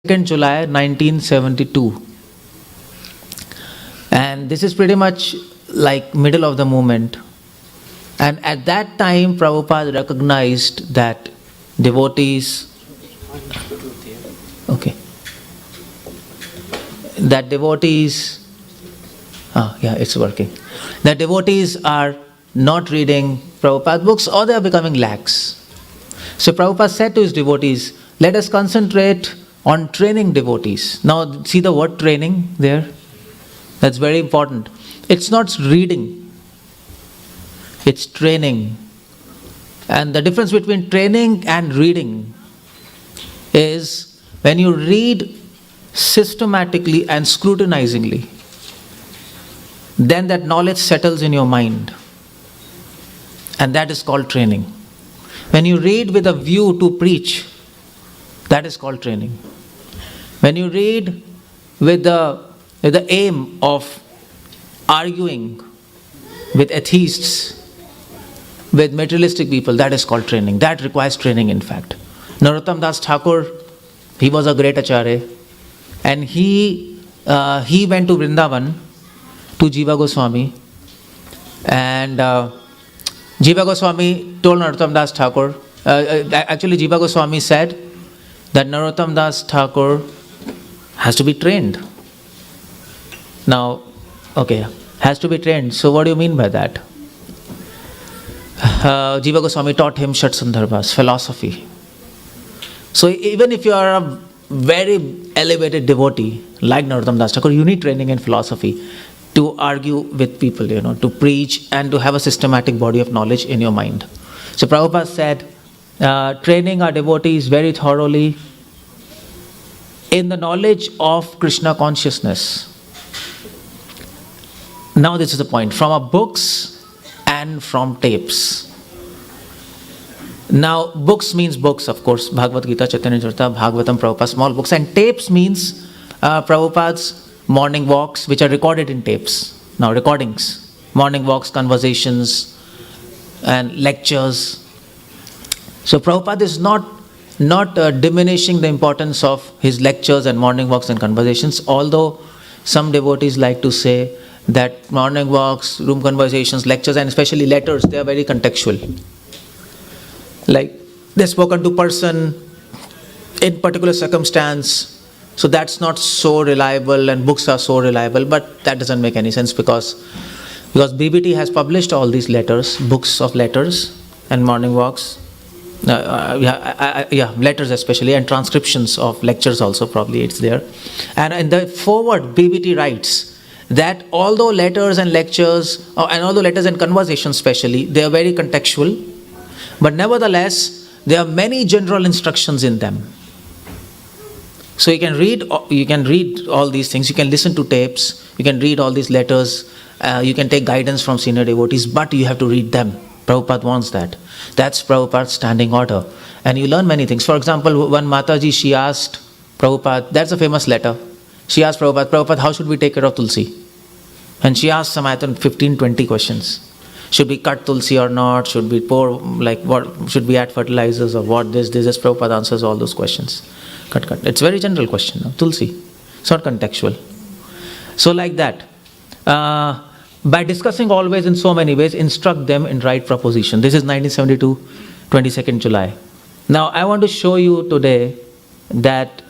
July 1972. And this is pretty much like middle of the movement. And at that time, Prabhupada recognized that devotees, it's working. That devotees are not reading Prabhupada books or they are becoming lax. So Prabhupada said to his devotees, let us concentrate on training devotees. Now see the word training there? That's very important. It's not reading, it's training. And the difference between training and reading is when you read systematically and scrutinizingly, then that knowledge settles in your mind. And that is called training. When you read with a view to preach, that is called training. When you read with the aim of arguing with atheists, with materialistic people, that is called training. That requires training, in fact. Narottam Das Thakur, he was a great acharya, and he went to Vrindavan to Jiva Goswami, and Jiva Goswami told Narottam Das Thakur, actually Jiva Goswami said that Narottam Das Thakur has to be trained. Now, has to be trained. So what do you mean by that? Jiva Goswami taught him 𝗙𝗶𝗹𝗪𝗏𝗪, philosophy. So even if you are a very elevated devotee like Narottam Das Thakur, you need training in philosophy to argue with people, to preach and to have a systematic body of knowledge in your mind. So Prabhupada said, training our devotees very thoroughly in the knowledge of Krishna consciousness. Now this is the point, from our books and from tapes. Now books means books, of course, Bhagavad Gita, Chaitanya Charitamrita, Bhagavatam, Prabhupada, small books, and tapes means Prabhupada's morning walks, which are recorded in tapes. Now recordings, morning walks, conversations and lectures. So Prabhupada is not diminishing the importance of his lectures and morning walks and conversations, although some devotees like to say that morning walks, room conversations, lectures, and especially letters, they are very contextual. Like they're spoken to person in particular circumstance, so that's not so reliable, and books are so reliable, but that doesn't make any sense because BBT has published all these letters, books of letters and morning walks, letters especially, and transcriptions of lectures also, probably it's there. And in the forward, BBT writes that although letters and lectures, and although letters and conversations especially, they are very contextual, but nevertheless, there are many general instructions in them. So you can read all these things, you can listen to tapes, you can read all these letters, you can take guidance from senior devotees, but you have to read them. Prabhupada wants that. That's Prabhupada's standing order. And you learn many things. For example, when Mataji, she asked Prabhupada, that's a famous letter, she asked Prabhupada, how should we take care of 𝗙𝚢? And she asked some, 15-20 questions. Should we cut 𝗙𝚢 or not? Should we pour, what should we add fertilizers or what this? Prabhupada answers all those questions. Cut. It's a very general question. 𝗙𝚢. It's not contextual. So like that. By discussing always in so many ways, instruct them in right proposition. This is 1972, 22nd July. Now I want to show you today that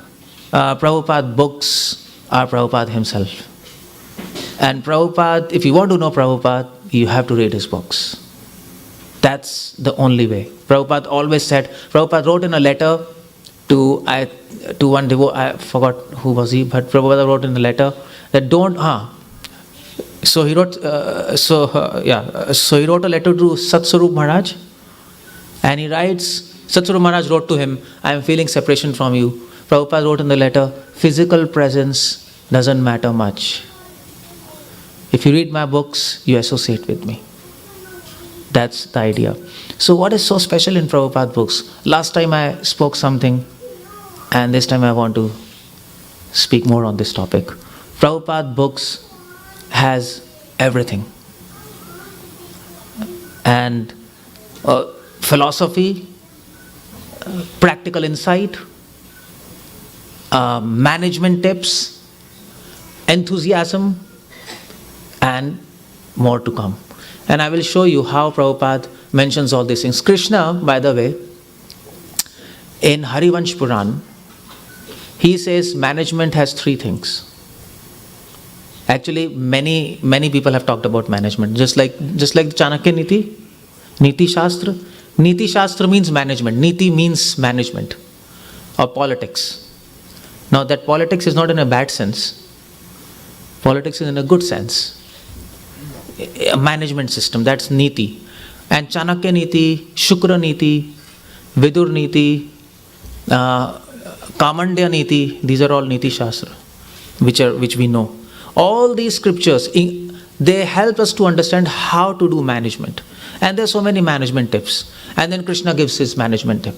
Prabhupada books are Prabhupada himself. And Prabhupada, if you want to know Prabhupada, you have to read his books. That's the only way. Prabhupada always said, Prabhupada wrote in a letter to one devotee, I forgot who was he, but Prabhupada wrote in a letter that So he wrote a letter to 𝗪𝗏 Maharaj, and he writes, 𝗪𝗏 Maharaj wrote to him, I am feeling separation from you. Prabhupada wrote in the letter, physical presence doesn't matter much. If you read my books, you associate with me. That's the idea. So what is so special in Prabhupada books? Last time I spoke something, and this time I want to speak more on this topic. Prabhupada books has everything. And philosophy, practical insight, management tips, enthusiasm, and more to come. And I will show you how Prabhupada mentions all these things. Krishna, by the way, in Harivansh Puran, he says management has three things. Actually, many people have talked about management. Just like Chanakya Niti Shastra. Niti Shastra means management. Niti means management or politics. Now that politics is not in a bad sense. Politics is in a good sense. A management system, that's Niti. And Chanakya Niti, Shukra Niti, Vidur Niti, Kamandya Niti, these are all Niti Shastra, which we know. All these scriptures, they help us to understand how to do management. And there are so many management tips. And then Krishna gives his management tip.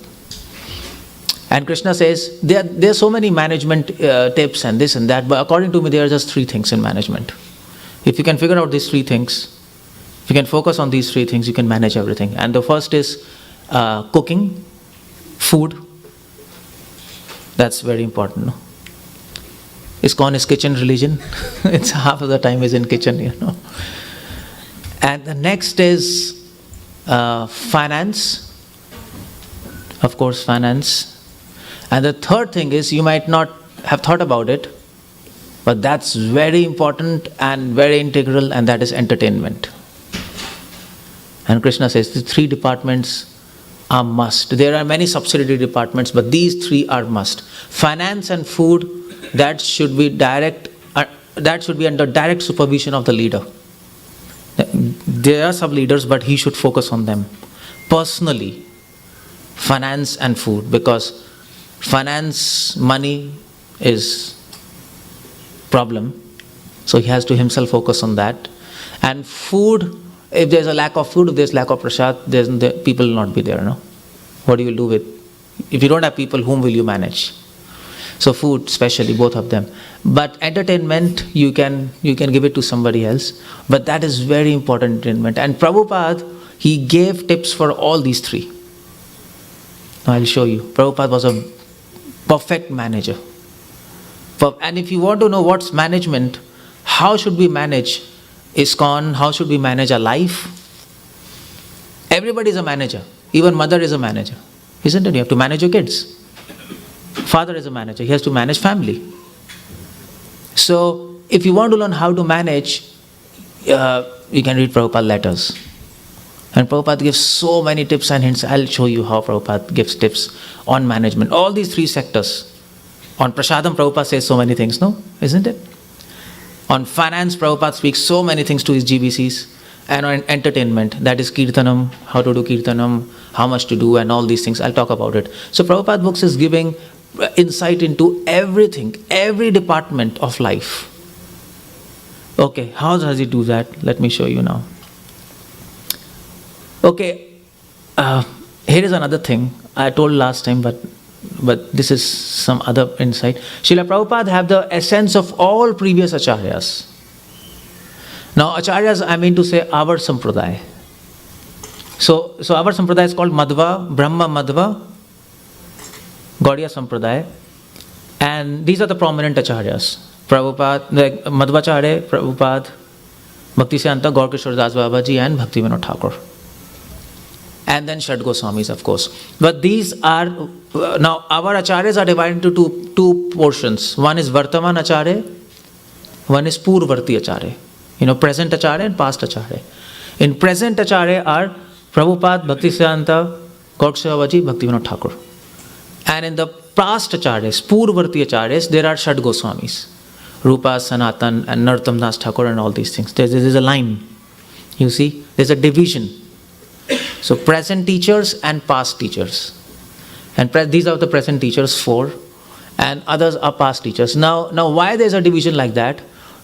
And Krishna says, there are so many management tips and this and that, but according to me, there are just three things in management. If you can figure out these three things, if you can focus on these three things, you can manage everything. And the first is cooking, food. That's very important. No? ISKCON is kitchen religion. It's half of the time is in kitchen, And the next is finance. Of course, finance. And the third thing is, you might not have thought about it, but that's very important and very integral, and that is entertainment. And Krishna says the three departments are must. There are many subsidiary departments, but these three are must. Finance and food, that should be under direct supervision of the leader. There are some leaders, but he should focus on them personally. Finance and food, because finance, money is problem. So he has to himself focus on that. And food, if there's a lack of food, if there's lack of prasad, people will not be there. No? What do you do with? If you don't have people, whom will you manage? So food, especially, both of them. But entertainment, you can give it to somebody else. But that is very important, entertainment. And Prabhupada, he gave tips for all these three. Now I'll show you. Prabhupada was a perfect manager. And if you want to know what's management, how should we manage ISKCON, how should we manage our life? Everybody is a manager. Even mother is a manager. Isn't it? You have to manage your kids. Father is a manager. He has to manage family. So if you want to learn how to manage, you can read Prabhupada letters. And Prabhupada gives so many tips and hints. I'll show you how Prabhupada gives tips on management. All these three sectors. On Prasadam, Prabhupada says so many things, no? Isn't it? On finance, Prabhupada speaks so many things to his GBCs. And on entertainment, that is Kirtanam, how to do Kirtanam, how much to do, and all these things. I'll talk about it. So Prabhupada Books is giving insight into everything, every department of life. Okay, how does he do that? Let me show you now. Okay, here is another thing I told last time, but this is some other insight. Srila Prabhupada have the essence of all previous acharyas. Now acharyas, I mean to say our sampradaya. So our sampradaya is called Madhva, Brahma Madhva, Gaudiya Sampradaya. And these are the prominent acharyas. Prabhupada, like Madhvacharya, Prabhupada, Bhaktivedanta, Gaur Kishore Das Babaji, and Bhaktivedanta Thakur. And then 𝗪 Goswamis, of course. But these are, now our acharyas are divided into two portions. One is Vartaman Acharya, one is Purvarti Acharya. Present Acharya and past Acharya. In present Acharya are Prabhupada, Bhaktivedanta, Gaur Kishore Babaji, Bhaktivedanta Thakur. And in the past Acharyas, Purvarti Acharyas, there are 𝗪 Goswamis. Rupa, Sanatan, and Narottam Das Thakur, and all these things. There's a line. You see, there's a division. So present teachers and past teachers. And these are the present teachers, 4. And others are past teachers. Now why there's a division like that?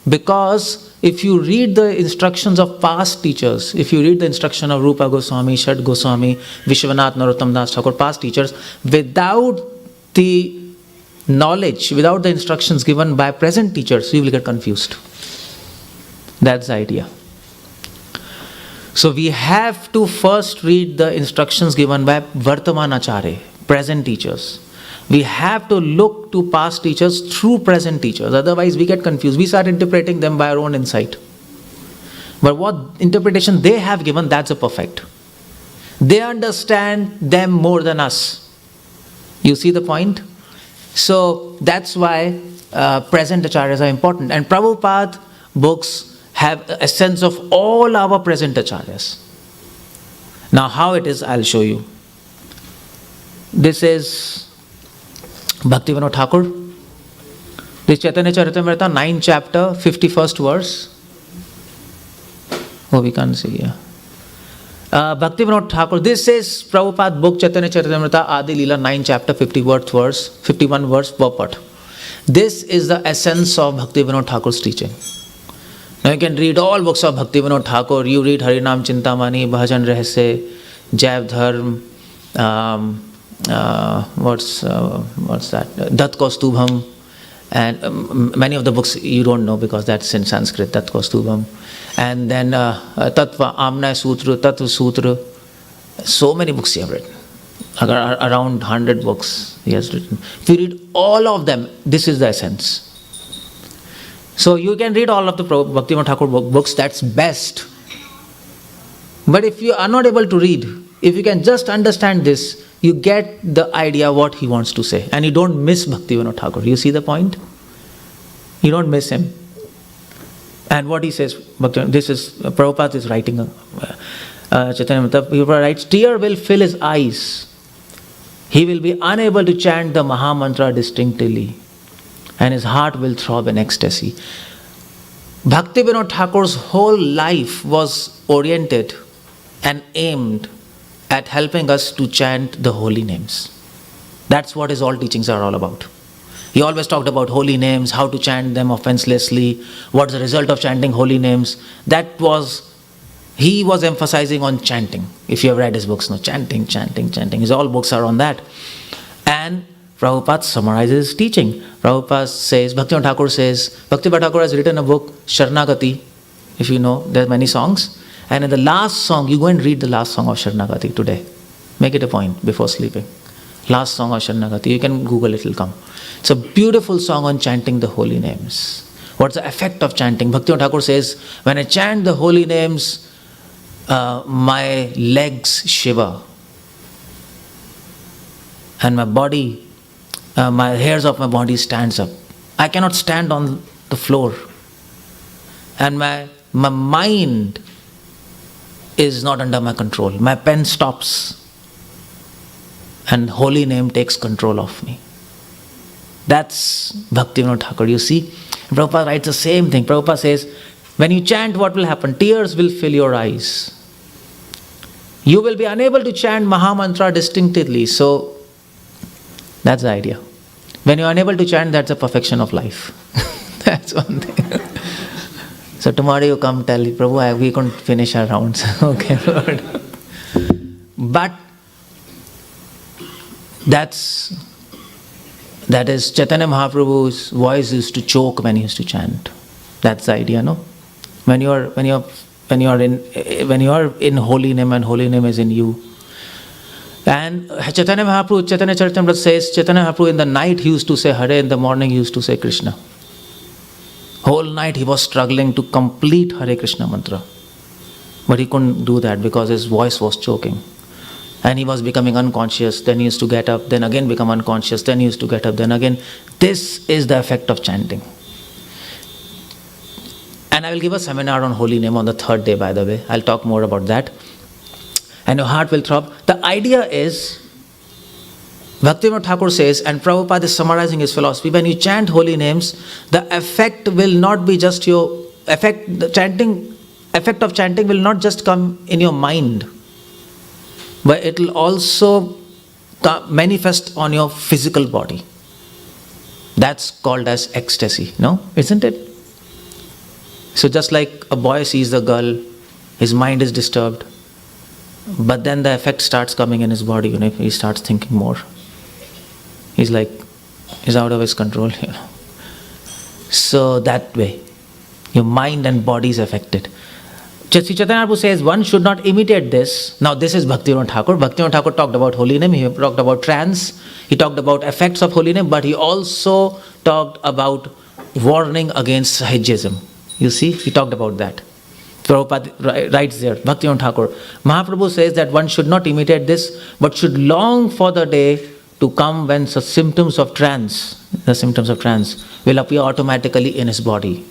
Because if you read the instructions of past teachers, if you read the instruction of Rupa Goswami, 𝗪 Goswami, Vishwanath, Narottam Das Thakur, past teachers, without the knowledge, without the instructions given by present teachers, you will get confused. That's the idea. So we have to first read the instructions given by Vartaman Acharya, present teachers. We have to look to past teachers through present teachers. Otherwise, we get confused. We start interpreting them by our own insight. But what interpretation they have given, that's a perfect. They understand them more than us. You see the point? So that's why present acharyas are important. And Prabhupada books have a sense of all our present acharyas. Now how it is, I'll show you. This is Bhaktivedanta Thakur. This Chaitanya Charitamrita, 9th chapter, 51st verse. Oh, we can't see here. Bhaktivedanta Thakur. This is Prabhupada book, Chaitanya Charitamrita, Adi Leela, 9th chapter, 51 verse, purport. This is the essence of Bhaktivedanta Thakur's teaching. Now you can read all books of Bhaktivedanta Thakur. You read Harinam Chintamani, Bhajan 𝗪𝗪𝗪, 𝗪𝗪𝗪, what's that? 𝗪𝗪𝗪𝗪𝗪𝗪𝗪𝗪𝗪, and many of the books you don't know because that's in Sanskrit, 𝗪𝗪𝗪𝗪𝗪𝗪𝗪. And then Tattva, Amnaya Sutra, Tattva Sutra. So many books he has written. Around 100 books he has written. If you read all of them, this is the essence. So you can read all of the Bhaktivedanta Thakur books, that's best. But if you are not able to read, if you can just understand this, you get the idea what he wants to say. And you don't miss Bhaktivedanta Thakur. You see the point? You don't miss him. And what he says, this is, Prabhupada is writing, Chaitanya Prabhupada writes, tear will fill his eyes. He will be unable to chant the Maha Mantra distinctly. And his heart will throb in ecstasy. Bhaktivedanta Thakur's whole life was oriented and aimed at helping us to chant the holy names. That's what his all teachings are all about. He always talked about holy names, how to chant them offenselessly, what's the result of chanting holy names. He was emphasizing on chanting. If you have read his books, no, chanting. His all books are on that. And Prabhupada summarizes his teaching. Prabhupada says, Bhaktivedanta Thakur says, Bhaktivedanta Thakur has written a book, Sharanagati. If you know, there are many songs. And in the last song, you go and read the last song of Sharanagati today. Make it a point before sleeping. Last song of Sharanagati. You can Google it, will come. It's a beautiful song on chanting the holy names. What's the effect of chanting? Bhaktivedanta Thakur says, when I chant the holy names, my legs shiver. And my body, my hairs of my body stands up. I cannot stand on the floor. And my mind is not under my control. My pen stops. And holy name takes control of me. That's Bhaktivedanta Thakur. You see, Prabhupada writes the same thing. Prabhupada says, when you chant, what will happen? Tears will fill your eyes. You will be unable to chant Maha Mantra distinctly. So, that's the idea. When you are unable to chant, that's a perfection of life. That's one thing. So tomorrow you come tell Prabhu, we couldn't finish our rounds. Okay, Lord. But that is Chaitanya Mahaprabhu's voice used to choke when he used to chant. That's the idea, no? When you are in holy name and holy name is in you. And Chaitanya Mahaprabhu, Chaitanya Charitamrita says, Chaitanya Mahaprabhu in the night he used to say Hare, in the morning he used to say Krishna. Whole night he was struggling to complete Hare Krishna mantra. But he couldn't do that because his voice was choking. And he was becoming unconscious. Then he used to get up, then again become unconscious. Then he used to get up, then again. This is the effect of chanting. And I will give a seminar on holy name on the 3rd day, by the way. I'll talk more about that. And your heart will throb. The idea is, Bhaktivedanta Thakur says, and Prabhupada is summarizing his philosophy, when you chant holy names, the effect will not be just your effect, the effect of chanting will not just come in your mind, but it will also manifest on your physical body. That's called as ecstasy, no? Isn't it? So just like a boy sees the girl, his mind is disturbed, but then the effect starts coming in his body, he starts thinking more. He's out of his control, So that way, your mind and body is affected. Sri Chaitanya Prabhu says one should not imitate this. Now this is Bhaktivinoda Thakur. Bhaktivinoda Thakur talked about holy name, he talked about trance, he talked about effects of holy name, but he also talked about warning against Sahajism. You see, he talked about that. Prabhupada writes there, Bhaktivinoda Thakur. Mahaprabhu says that one should not imitate this, but should long for the day to come when the symptoms of trance will appear automatically in his body.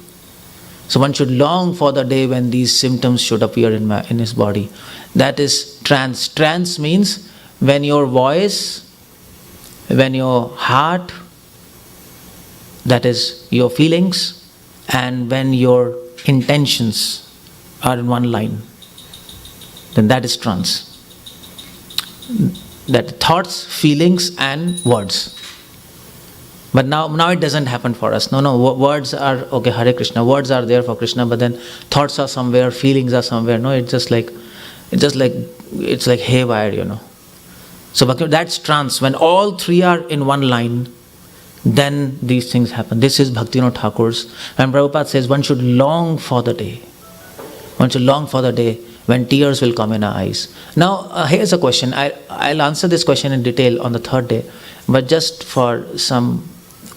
So one should long for the day when these symptoms should appear in his body. That is trance. Trance means when your voice, when your heart, that is your feelings, and when your intentions are in one line, then that is trance. That thoughts, feelings and words. But now it doesn't happen for us. No, words are, okay, Hare Krishna, words are there for Krishna, but then thoughts are somewhere, feelings are somewhere. No, it's like haywire, So that's trance. When all three are in one line, then these things happen. This is Bhaktivinoda Thakur's. And Prabhupada says one should long for the day. One should long for the day when tears will come in our eyes. Now, here's a question. I'll answer this question in detail on the third day, but just for some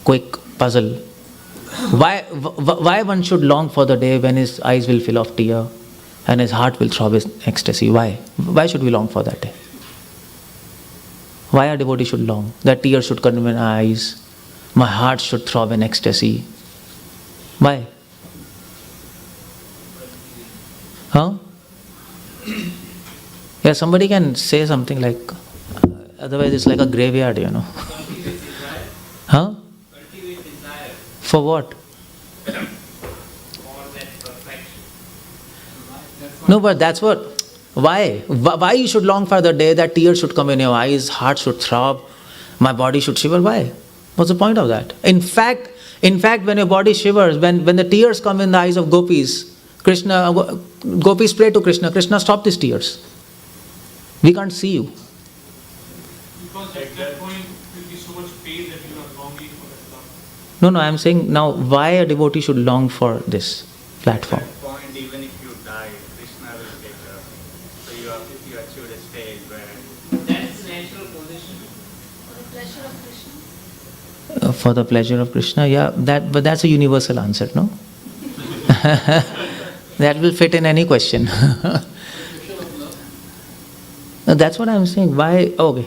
quick puzzle. Why one should long for the day when his eyes will fill of tear and his heart will throb in ecstasy? Why? Why should we long for that day? Why a devotee should long? That tears should come in our eyes. My heart should throb in ecstasy. Why? Huh? Yeah, somebody can say something like, otherwise it's like a graveyard, Huh? For what? No, but that's what. Why? Why you should long for the day that tears should come in your eyes, heart should throb, my body should shiver? Why? What's the point of that? In fact, when your body shivers, when the tears come in the eyes of gopis pray to Krishna, Krishna, stop these tears. We can't see you. Because at that point, there will be so much pain that you are longing for that love. No, I'm saying now why a devotee should long for this platform. At that point, even if you die, Krishna will take care of you. So you achieved a stage where That's the natural position. For the pleasure of Krishna. For the pleasure of Krishna, yeah, but that's a universal answer, no? That will fit in any question. No, that's what I'm saying. Why? Okay.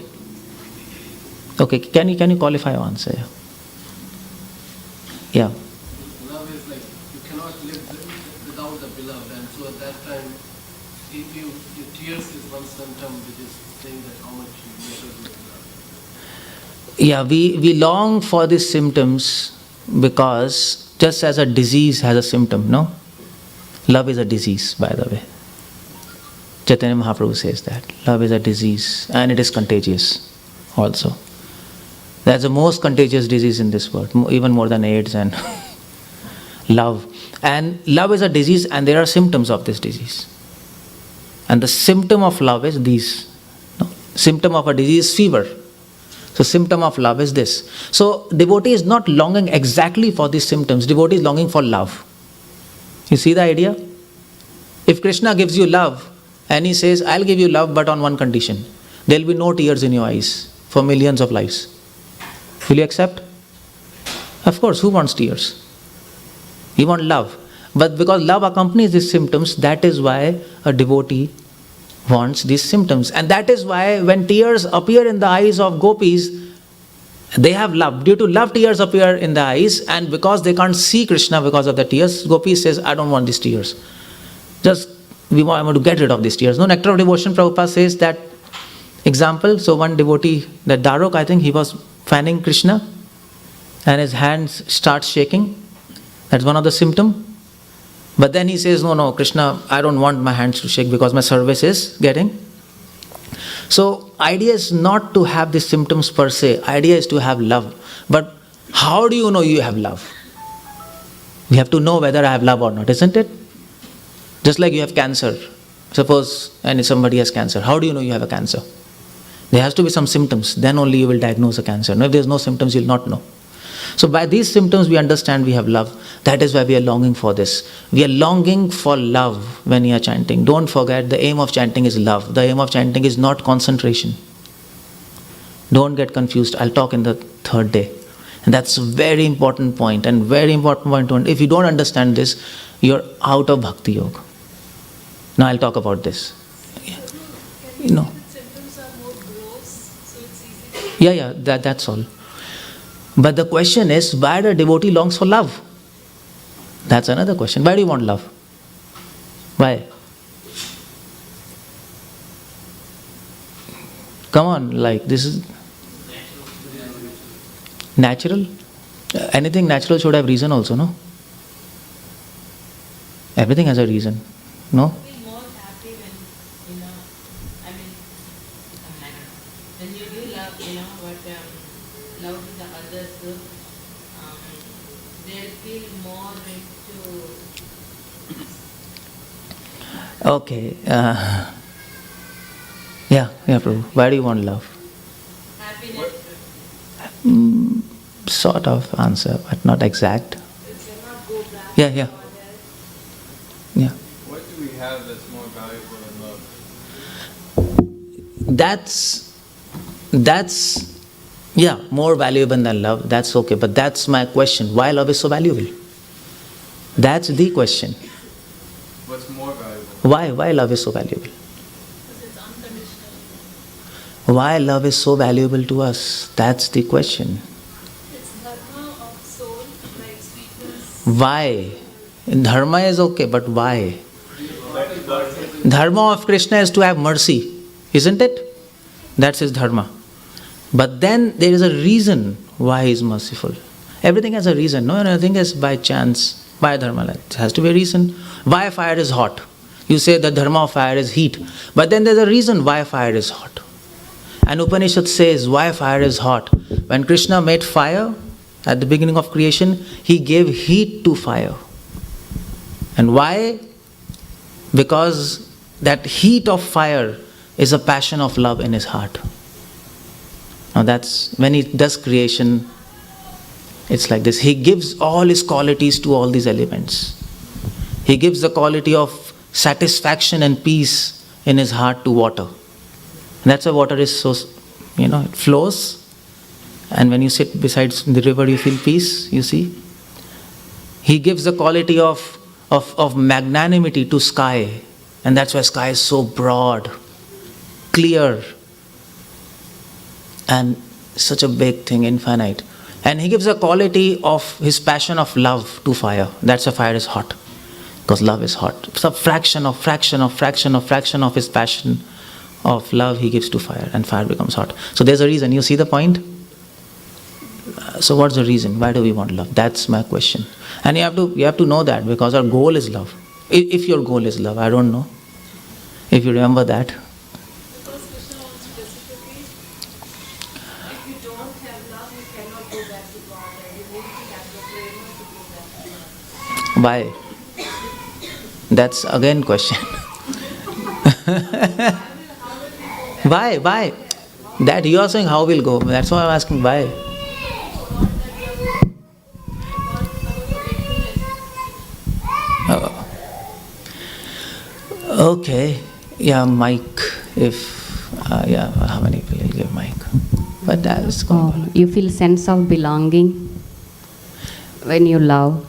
Can you qualify your answer? Yeah. Love is like you cannot live without the beloved, and so at that time, your tears is one symptom which is saying that how much you measure with love. Yeah, we long for these symptoms because just as a disease has a symptom, no? Love is a disease, by the way. Chaitanya Mahaprabhu says that. Love is a disease and it is contagious also. That's the most contagious disease in this world, even more than AIDS and love. And love is a disease and there are symptoms of this disease. And the symptom of love is these. No? Symptom of a disease is fever. So symptom of love is this. So devotee is not longing exactly for these symptoms. Devotee is longing for love. You see the idea? If Krishna gives you love and he says, I'll give you love but on one condition. There will be no tears in your eyes for millions of lives. Will you accept? Of course, who wants tears? You want love. But because love accompanies these symptoms, that is why a devotee wants these symptoms. And that is why when tears appear in the eyes of gopis, they have love. Due to love, tears appear in the eyes, and because they can't see Krishna because of the tears, gopis says, I don't want these tears. I want to get rid of these tears. No, Nectar of Devotion, Prabhupada says that example. So one devotee, that Darok, I think he was fanning Krishna and his hands start shaking. That's one of the symptoms. But then he says, no, Krishna, I don't want my hands to shake because my service is getting. So idea is not to have these symptoms per se. Idea is to have love. But how do you know you have love? You have to know whether I have love or not, isn't it? Just like you have cancer. Suppose somebody has cancer. How do you know you have a cancer? There has to be some symptoms. Then only you will diagnose a cancer. No, if there is no symptoms, you will not know. So by these symptoms we understand we have love. That is why we are longing for this. We are longing for love when we are chanting. Don't forget, the aim of chanting is love. The aim of chanting is not concentration. Don't get confused. I'll talk in the third day. And that's a very important point, and very important point to if you don't understand this, you're out of Bhakti Yoga. Now I'll talk about this. You know. The symptoms are more gross, so it's easy. Yeah, that's all. But the question is, why the devotee longs for love? That's another question. Why do you want love? Why? Come on, like this is natural. Anything natural should have reason also, no? Everything has a reason, no? Feel more happy when, when you do love, but love to the others, they'll feel more into. Okay. Yeah, Prabhu. Why do you want love? Happiness. Sort of answer, but not exact. Yeah. What do we have that's more valuable than love? That's more valuable than love. That's okay. But that's my question. Why love is so valuable? That's the question. What's more valuable? Why love is so valuable? Because it's unconditional. Why love is so valuable to us? That's the question. It's dharma of soul, like sweetness. Why? Dharma is okay, but why? Dharma of Krishna is to have mercy, isn't it? That's his dharma. But then there is a reason why he is merciful. Everything has a reason. No, nothing is by chance, by dharma. It has to be a reason. Why fire is hot? You say the dharma of fire is heat. But then there's a reason why fire is hot. And Upanishad says why fire is hot. When Krishna made fire at the beginning of creation, he gave heat to fire. And why? Because that heat of fire is a passion of love in his heart. Now that's when he does creation, it's like this. He gives all his qualities to all these elements. He gives the quality of satisfaction and peace in his heart to water. And that's why water is so, it flows. And when you sit beside the river, you feel peace, you see. He gives the quality of magnanimity to sky. And that's why sky is so broad, clear, and such a big thing, infinite. And he gives a quality of his passion of love to fire. That's why fire is hot, because love is hot. It's a fraction of his passion of love he gives to fire, and fire becomes hot. So there's a reason. You see the point? So what's the reason? Why do we want love? That's my question. And you have to know that, because our goal is love. If your goal is love, I don't know. If you remember that. Because Krishna wants specifically, if you don't have love, you cannot go back to God. And you need to have the prema to go back to God. Why? That's again question. Why? That you are saying how we'll go. That's why I'm asking why. Okay. Yeah, mic. How many people will give mic? But that's you feel sense of belonging when you love.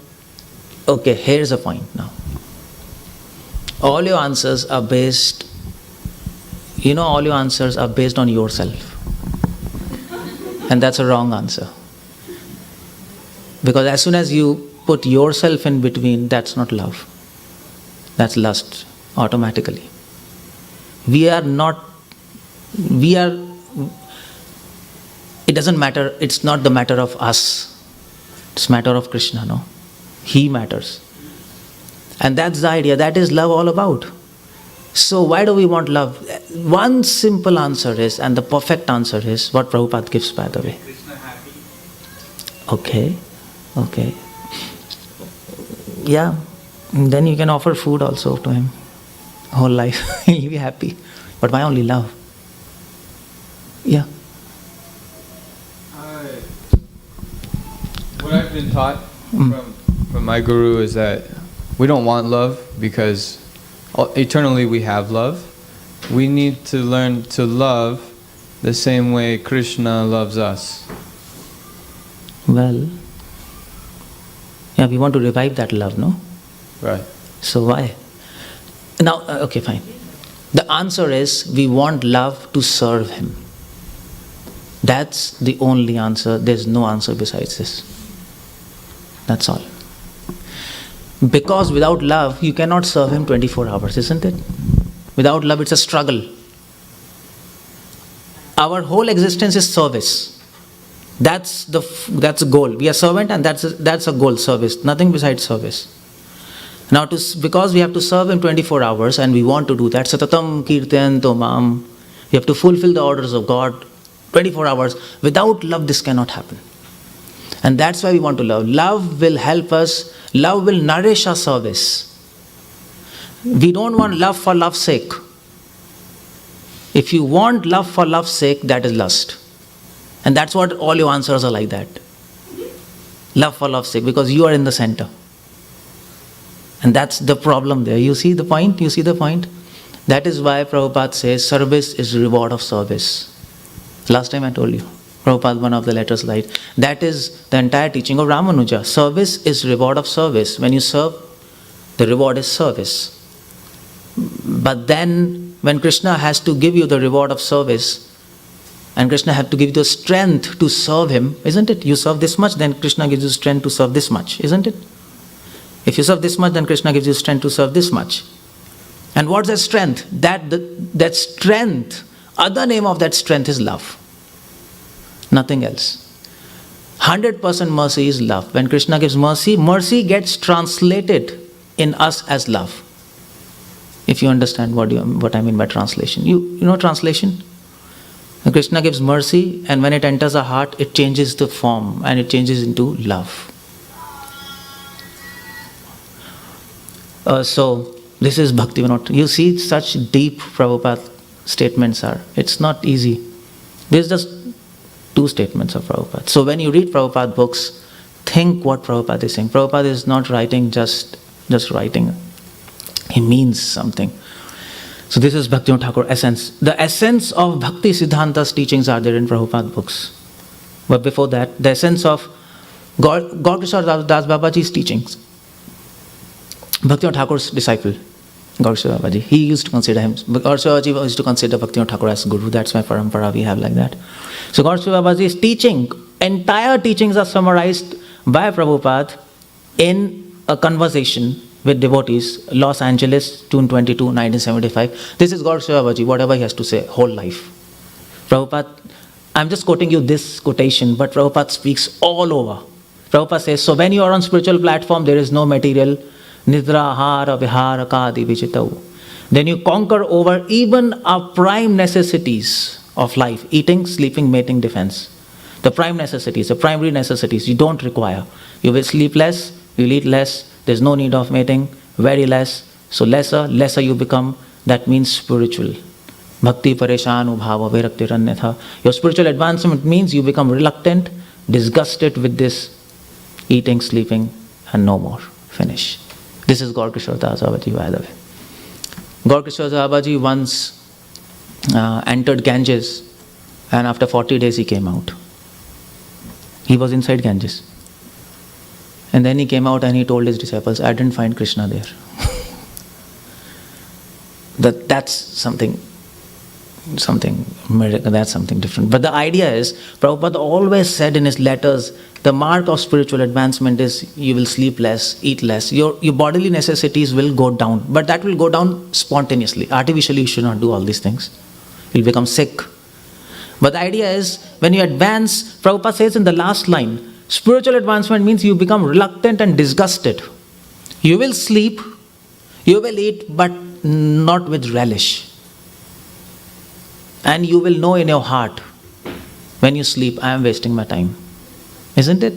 Okay, here's a point now. All your answers are based on yourself. And that's a wrong answer. Because as soon as you put yourself in between, that's not love. That's lust, automatically. It doesn't matter, it's not the matter of us. It's matter of Krishna, no? He matters. And that's the idea, that is love all about. So why do we want love? One simple answer is, and the perfect answer is, what Prabhupada gives, by the way. Krishna happy. Okay. Yeah, then you can offer food also to him. Whole life, he'll be happy. But why only love? Yeah. I've been taught from my guru is that we don't want love because eternally we have love. We need to learn to love the same way Krishna loves us. Well, yeah, we want to revive that love, no? Right. So why? Now, okay, fine. The answer is we want love to serve Him. That's the only answer. There's no answer besides this. That's all. Because without love, you cannot serve Him 24 hours, isn't it? Without love, it's a struggle. Our whole existence is service. That's a goal. We are servant, and that's a goal, service. Nothing besides service. Now, because we have to serve Him 24 hours, and we want to do that, 𝗙𝗲𝗪𝗀𝗀𝗀𝗀 𝗪𝗲𝗪, we have to fulfill the orders of God 24 hours. Without love, this cannot happen. And that's why we want to love. Love will help us. Love will nourish our service. We don't want love for love's sake. If you want love for love's sake, that is lust. And that's what all your answers are like that. Love for love's sake, because you are in the center. And that's the problem there. You see the point? You see the point? That is why Prabhupada says service is reward of service. Last time I told you. Prabhupada, one of the letters light. That is the entire teaching of Ramanuja. Service is reward of service. When you serve, the reward is service. But then, when Krishna has to give you the reward of service, and Krishna has to give you the strength to serve Him, isn't it? You serve this much, then Krishna gives you strength to serve this much, isn't it? If you serve this much, then Krishna gives you strength to serve this much. And what's that strength? That strength, other name of that strength is love. Nothing else. 100% mercy is love. When Krishna gives mercy, mercy gets translated in us as love. If you understand what I mean by translation. You know translation? When Krishna gives mercy, and when it enters our heart, it changes the form and it changes into love. So, this is Bhaktivedanta. You see, such deep Prabhupada statements are. It's not easy. There's just 2 statements of Prabhupada. So when you read Prabhupada books, think what Prabhupada is saying. Prabhupada is not writing just writing. He means something. So this is Bhaktivinoda Thakur essence. The essence of Bhakti Siddhanta's teachings are there in Prabhupada books. But before that, the essence of Gaur-Kishore Das Babaji's teachings. Bhaktivinoda Thakur's disciple, Gaur-Kishore Babaji, he used to consider him. Gaur-Kishore Babaji used to consider Bhaktivinoda Thakur as Guru. That's why parampara we have like that. So Gaur-Kishore Babaji's teaching, entire teachings are summarized by Prabhupada in a conversation with devotees, Los Angeles, June 22, 1975. This is Gaur-Kishore Babaji, whatever he has to say, whole life. Prabhupada, I'm just quoting you this quotation, but Prabhupada speaks all over. Prabhupada says, so when you are on spiritual platform, there is no material, nidra, hara, vihara, kadi, vichitau. Then you conquer over even our prime necessities of life, eating, sleeping, mating, defense. The prime necessities, the primary necessities you don't require. You will sleep less, you will eat less, there's no need of mating, very less. So lesser you become, that means spiritual. Bhakti pareshanu bhava viraktiranyatha. Your spiritual advancement means you become reluctant, disgusted with this eating, sleeping, and no more. Finish. This is Gaur-Kishore Das Babaji, by the way. Gaur-Kishore Das Babaji once entered Ganges, and after 40 days he came out. He was inside Ganges. And then he came out and he told his disciples, I didn't find Krishna there. That's something miracle, that's something different. But the idea is, Prabhupada always said in his letters, the mark of spiritual advancement is you will sleep less, eat less. Your bodily necessities will go down. But that will go down spontaneously. Artificially, you should not do all these things. You'll become sick. But the idea is, when you advance, Prabhupada says in the last line, spiritual advancement means you become reluctant and disgusted. You will sleep, you will eat, but not with relish. And you will know in your heart, when you sleep, I am wasting my time. Isn't it?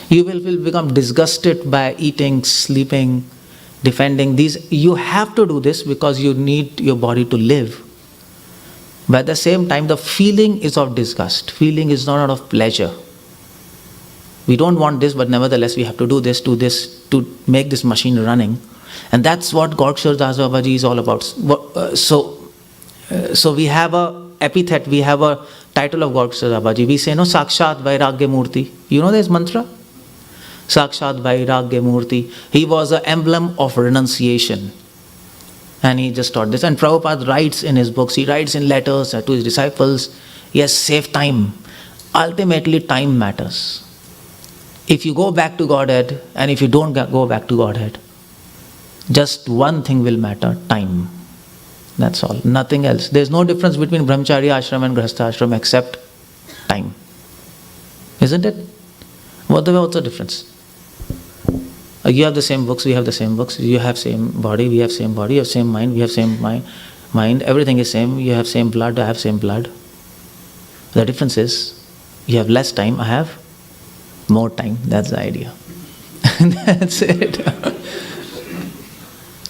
You will become disgusted by eating, sleeping, defending these. You have to do this because you need your body to live. But at the same time, the feeling is of disgust. Feeling is not of pleasure. We don't want this, but nevertheless we have to do this to make this machine running. And that's what 𝗪𝗲 Babaji is all about. So we have a epithet, we have a title of 𝗪𝗲 Babaji. We say, no, 𝗪साक्षात् वैराग्य मूर्ति. You know this mantra? 𝗪साक्षात् वैराग्य मूर्ति. He was an emblem of renunciation. And he just taught this. And Prabhupada writes in his books, he writes in letters to his disciples, yes, save time. Ultimately, time matters. If you go back to Godhead, and if you don't go back to Godhead, just one thing will matter, time. That's all, nothing else. There's no difference between brahmacharya ashram and grihastha ashram except time. Isn't it? What's the difference? You have the same books, we have the same books. You have same body, we have same body. You have same mind, we have same mind. Everything is same. You have same blood, I have same blood. The difference is, you have less time, I have more time. That's the idea. That's it.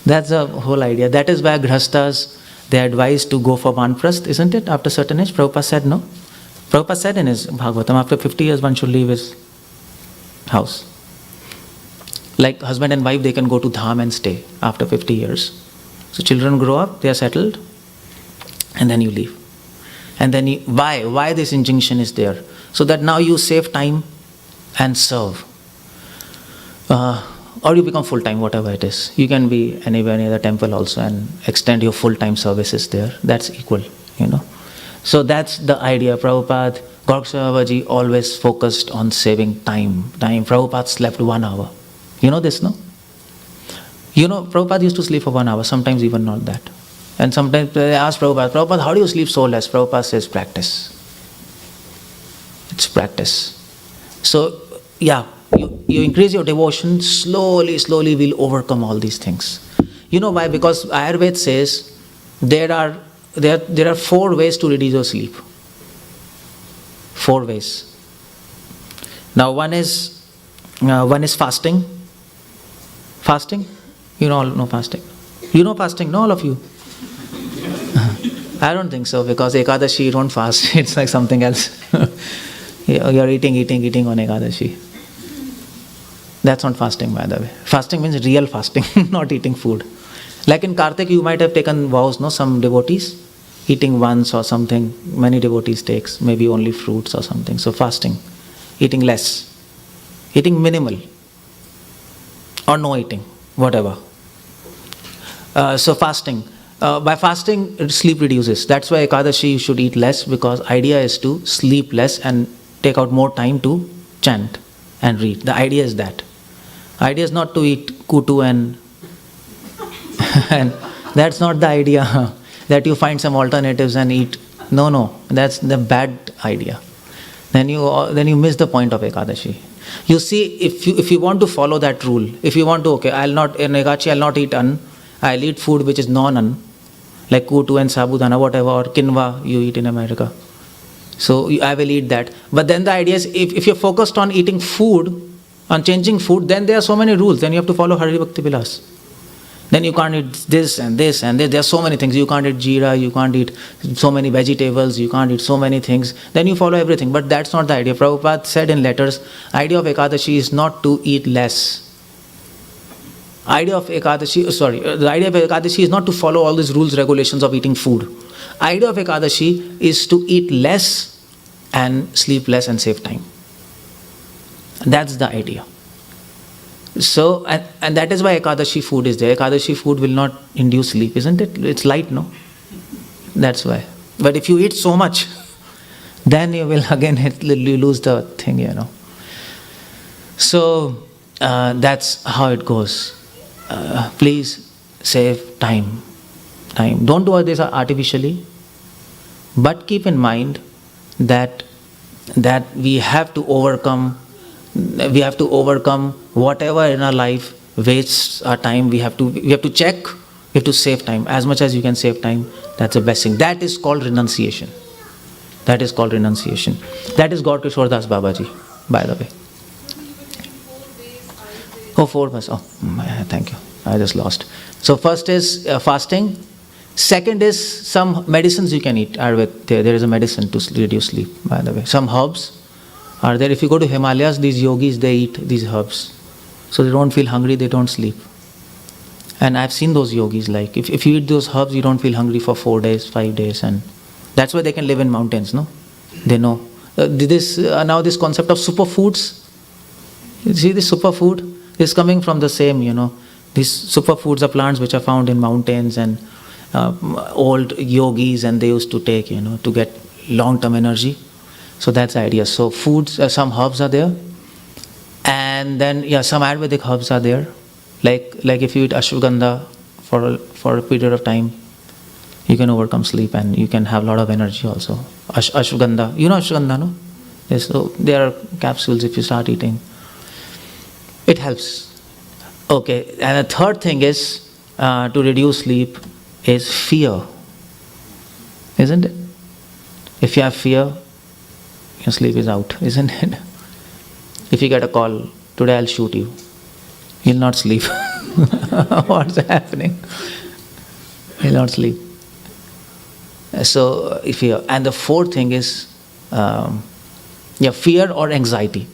That's the whole idea. That is why grihasthas, they are advised to go for vanprasth, isn't it? After certain age, Prabhupada said no. Prabhupada said in his Bhagavatam, after 50 years one should leave his house. Like husband and wife, they can go to dham and stay after 50 years. So children grow up, they are settled, and then you leave. And then why this injunction is there? So that now you save time and serve. Or you become full-time, whatever it is. You can be anywhere near the temple also and extend your full-time services there. That's equal, So that's the idea. Prabhupada, 𝗪𝗲 Babaji always focused on saving time. Prabhupada slept 1 hour. You know this, no? Prabhupada used to sleep for 1 hour, sometimes even not that. And sometimes they ask Prabhupada, how do you sleep so less? Prabhupada says, practice. It's practice. So, yeah, you increase your devotion, slowly we'll overcome all these things. You know why? Because Ayurveda says there are 4 ways to reduce your sleep. 4 ways. Now one is fasting. Fasting? You all know fasting. You know fasting, no, all of you? I don't think so, because 𝗪𝗏𝗪𝗃 you don't fast. It's like something else. You're eating on 𝗪𝗏𝗪𝗃. That's not fasting, by the way. Fasting means real fasting, not eating food. Like in Kartik, you might have taken vows, no? Some devotees, eating once or something. Many devotees takes maybe only fruits or something. So fasting, eating less, eating minimal, or no eating, whatever. So fasting. By fasting, sleep reduces. That's why 𝗪𝗏𝗪𝗃 you should eat less, because idea is to sleep less and take out more time to chant and read. The idea is that. Idea is not to eat kutu and that's not the idea. That you find some alternatives and eat. No, that's the bad idea. Then you miss the point of 𝗪𝗏𝗪𝗃. You see, if you want to follow that rule, if you want to, in 𝗪𝗏𝗪𝗃 I'll not eat an, I'll eat food which is non-an, like kutu and sabudana, whatever, or quinoa you eat in America. So I will eat that. But then the idea is, if you're focused on eating food, on changing food, then there are so many rules. Then you have to follow Hari Bhakti Vilas. Then you can't eat this and this and this. There are so many things. You can't eat jeera, you can't eat so many vegetables, you can't eat so many things. Then you follow everything. But that's not the idea. Prabhupada said in letters, idea of 𝗪𝗏𝗪𝗃 is not to eat less. The idea of 𝗪𝗏𝗪𝗃 is not to follow all these rules, regulations of eating food. Idea of 𝗪𝗏𝗪𝗃 is to eat less and sleep less and save time. That's the idea. So, and that is why 𝗪𝗏𝗪𝗃 food is there. 𝗪𝗏𝗪𝗃 food will not induce sleep, isn't it? It's light, no? That's why. But if you eat so much, then you will again you lose the thing, So, that's how it goes. Please save time. Don't do this artificially, but keep in mind that we have to overcome whatever in our life wastes our time. We have to check, we have to save time. As much as you can save time, that's a blessing. That is called renunciation. That is 𝗪𝗏𝗪𝗃 Das Babaji, by the way. 4 ways. Thank you. I just lost. So first is fasting. Second is some medicines you can eat. Ayurveda, there is a medicine to reduce sleep, by the way. Some herbs, are there. If you go to Himalayas, these yogis, they eat these herbs. So they don't feel hungry, they don't sleep. And I've seen those yogis, like, if you eat those herbs, you don't feel hungry for 4 days, 5 days, and that's why they can live in mountains, no? They know. Now this concept of superfoods, you see this superfood is coming from the same, These superfoods are plants which are found in mountains, and old yogis, and they used to take, to get long-term energy. So that's the idea. So foods, some herbs are there. And then, some Ayurvedic herbs are there. Like if you eat ashwagandha for a period of time, you can overcome sleep and you can have a lot of energy also. Ashwagandha, you know ashwagandha, no? Yes, so there are capsules if you start eating. It helps. Okay, and the third thing is to reduce sleep is fear. Isn't it? If you have fear, your sleep is out, isn't it? If you get a call, today I'll shoot you, you'll not sleep. What's happening? You'll not sleep. So, fear. And the fourth thing is fear or anxiety.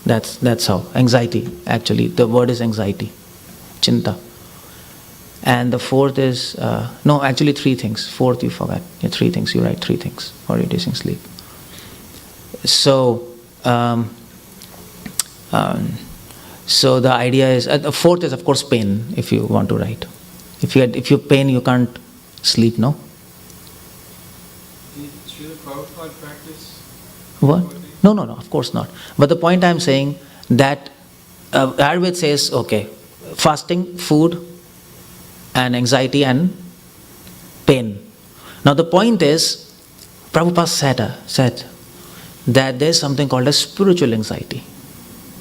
That's how. Anxiety, actually. The word is anxiety. Chinta. And the fourth is, actually 3 things. Fourth you forgot. 3 things. You write 3 things for reducing sleep. So, so the idea is, the fourth is of course pain, if you want to write. If you pain, you can't sleep, no? Should the Prabhupada practice? What? No, of course not. But the point I'm saying that Ayurveda says, okay, fasting, food, and anxiety and pain. Now the point is, Prabhupada said that there's something called a spiritual anxiety.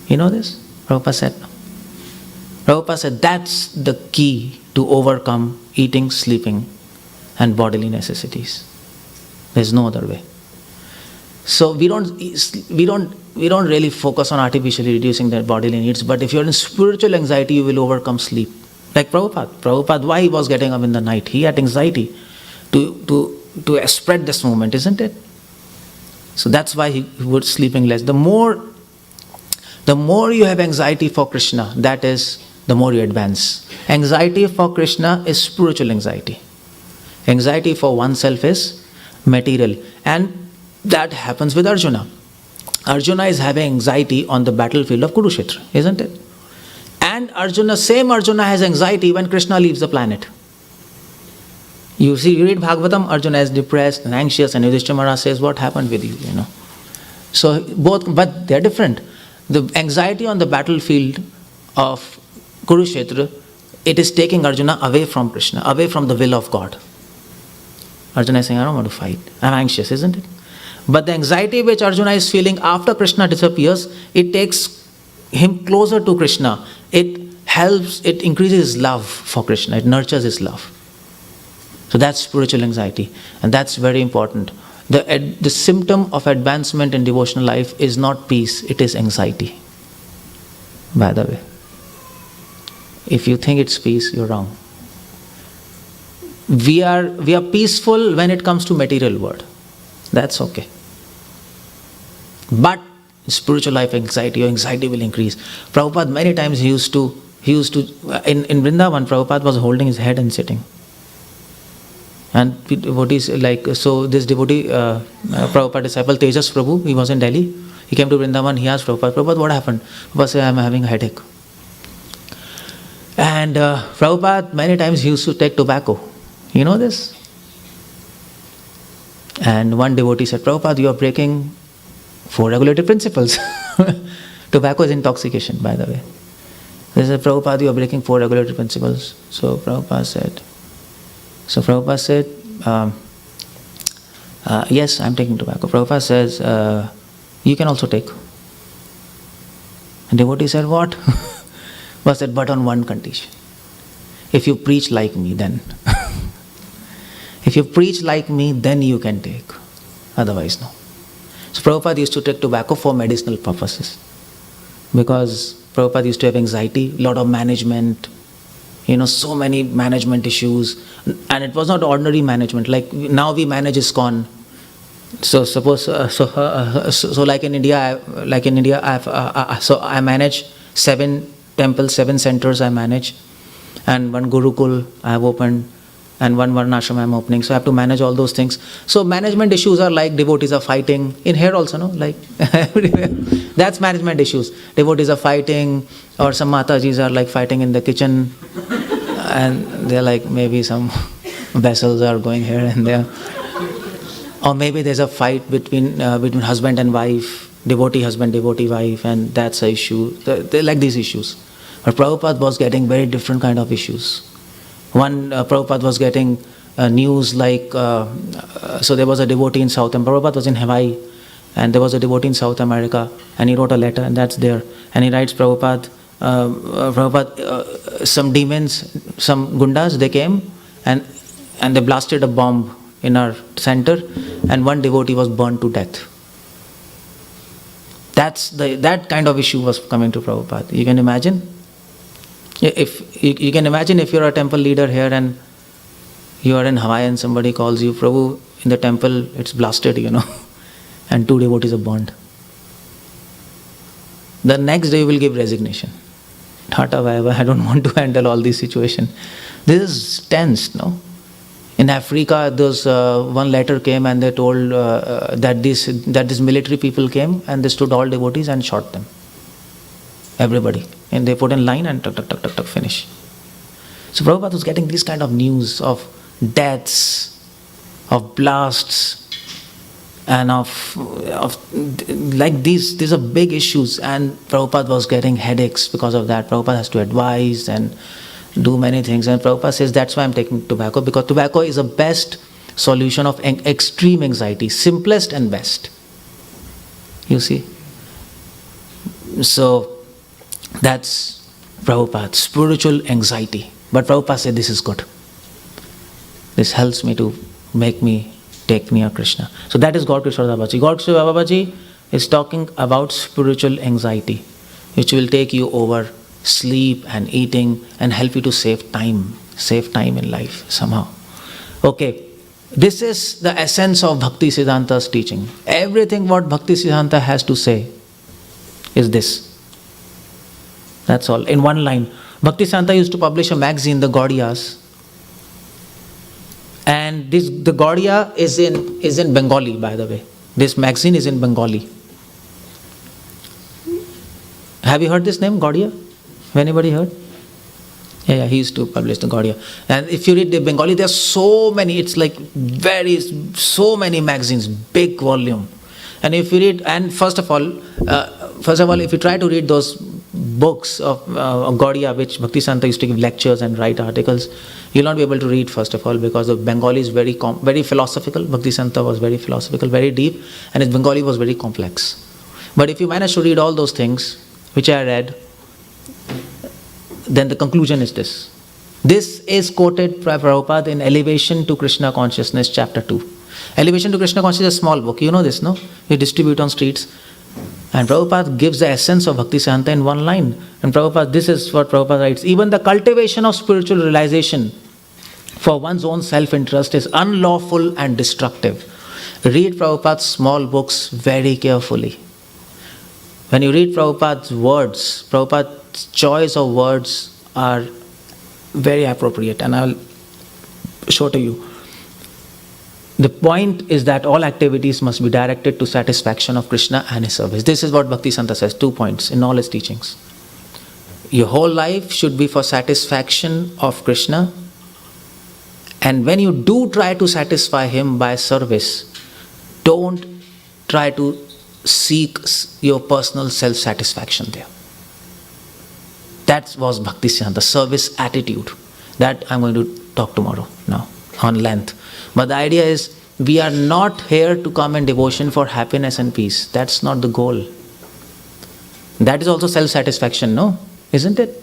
You know this? Prabhupada said that's the key to overcome eating, sleeping, and bodily necessities. There's no other way. So we don't really focus on artificially reducing their bodily needs, but if you're in spiritual anxiety, you will overcome sleep. Like Prabhupada, why he was getting up in the night? He had anxiety to spread this movement, isn't it? So that's why he was sleeping less. The more you have anxiety for Krishna, that is, the more you advance. Anxiety for Krishna is spiritual anxiety. Anxiety for oneself is material. And that happens with Arjuna. Arjuna is having anxiety on the battlefield of Kurukshetra, isn't it? And same Arjuna has anxiety when Krishna leaves the planet. You read Bhagavatam, Arjuna is depressed and anxious, and Yudhishthira Maharaj says, what happened with you, So both, but they're different. The anxiety on the battlefield of Kurukshetra, it is taking Arjuna away from Krishna, away from the will of God. Arjuna is saying, I don't want to fight. I'm anxious, isn't it? But the anxiety which Arjuna is feeling after Krishna disappears, it takes him closer to Krishna. It helps, it increases his love for Krishna. It nurtures his love. So that's spiritual anxiety. And that's very important. The symptom of advancement in devotional life is not peace, it is anxiety. By the way. If you think it's peace, you're wrong. We are peaceful when it comes to material world. That's okay. But spiritual life anxiety, your anxiety will increase. Prabhupada many times he used to in Vrindavan, Prabhupada was holding his head and sitting. And devotees so this devotee, Prabhupada disciple Tejas Prabhu, he was in Delhi. He came to Vrindavan, he asked Prabhupada, what happened? Prabhupada said, I'm having a headache. And Prabhupada many times he used to take tobacco. You know this? And one devotee said, Prabhupada, you are breaking 4 regulative principles. Tobacco is intoxication, by the way. They said, Prabhupada, you are breaking 4 regulative principles. So Prabhupada said, yes, I'm taking tobacco. Prabhupada says, you can also take. And devotee said, what? Prabhupada said, but on one condition. If you preach like me, then. If you preach like me, then you can take. Otherwise, no. So Prabhupada used to take tobacco for medicinal purposes. Because Prabhupada used to have anxiety, lot of management, so many management issues. And it was not ordinary management. Like now we manage ISKCON. So suppose, so like in India, I manage 7 temples, 7 centers I manage, and 1 Gurukul I have opened, and 1 Varnashram I am opening. So I have to manage all those things. So management issues are like devotees are fighting. In here also, no? Like everywhere. That's management issues. Devotees are fighting, or some Matajis are like fighting in the kitchen, and they're like maybe some vessels are going here and there. Or maybe there's a fight between husband and wife, devotee husband, devotee wife, and that's an issue. They like these issues. But Prabhupada was getting very different kind of issues. One, Prabhupada was getting news like, so there was a devotee in South, and Prabhupada was in Hawaii, and there was a devotee in South America, and he wrote a letter, and that's there. And he writes, Prabhupada, some demons, some gundas, they came, and they blasted a bomb in our center, and 1 devotee was burned to death. That kind of issue was coming to Prabhupada. You can imagine? If you can imagine if you're a temple leader here and you are in Hawaii and somebody calls you, Prabhu, in the temple it's blasted, and 2 devotees are burned. The next day you will give resignation. Tata Bhaiva, I don't want to handle all these situations. This is tense, no? In Africa, those 1 letter came and they told that these military people came and they stood all devotees and shot them. Everybody. And they put in line and tuck, finish. So Prabhupada was getting this kind of news of deaths, of blasts, and of like these are big issues, and Prabhupada was getting headaches because of that. Prabhupada has to advise and do many things, and Prabhupada says that's why I'm taking tobacco, because tobacco is the best solution of extreme anxiety, simplest and best. You see? So that's Prabhupada, spiritual anxiety. But Prabhupada said this is good. This helps me to make me take near Krishna. So that is 𝗪𝗪𝗀𝗪𝗏𝗪. 𝗪𝗪𝗪𝗪𝗏 is talking about spiritual anxiety, which will take you over sleep and eating and help you to save time in life somehow. Okay, this is the essence of Bhaktisiddhanta's teaching. Everything what Bhaktisiddhanta has to say is this. That's all, in 1 line. Bhaktisiddhanta used to publish a magazine, the 𝗪𝗪𝗪s. And the 𝗪𝗪𝗪 is in Bengali, by the way. This magazine is in Bengali. Have you heard this name, 𝗪𝗪𝗪? Have anybody heard? Yeah, he used to publish the 𝗪𝗪𝗪. And if you read the Bengali, there are so many, it's like so many magazines, big volume. And if you read, and first of all, if you try to read those books of 𝗪𝗪𝗪, which Bhaktisiddhanta used to give lectures and write articles, you'll not be able to read, first of all, because the Bengali is very philosophical. Bhaktisiddhanta was very philosophical, very deep, and his Bengali was very complex. But if you manage to read all those things, which I read, then the conclusion is this. This is quoted by Prabhupada in Elevation to Krishna Consciousness, Chapter 2. Elevation to Krishna Consciousness is a small book. You know this, no? You distribute on streets. And Prabhupada gives the essence of Bhaktisiddhanta in 1 line. And Prabhupada, this is what Prabhupada writes. Even the cultivation of spiritual realization for one's own self-interest is unlawful and destructive. Read Prabhupada's small books very carefully. When you read Prabhupada's words, Prabhupada's choice of words are very appropriate, and I will show to you. The point is that all activities must be directed to satisfaction of Krishna and His service. This is what Bhaktisiddhanta says, 2 points in all his teachings. Your whole life should be for satisfaction of Krishna, and when you do try to satisfy Him by service, don't try to seek your personal self-satisfaction there. That was Bhaktisiddhanta, service attitude. That I'm going to talk tomorrow now on length. But the idea is, we are not here to come in devotion for happiness and peace. That's not the goal. That is also self-satisfaction, no? Isn't it?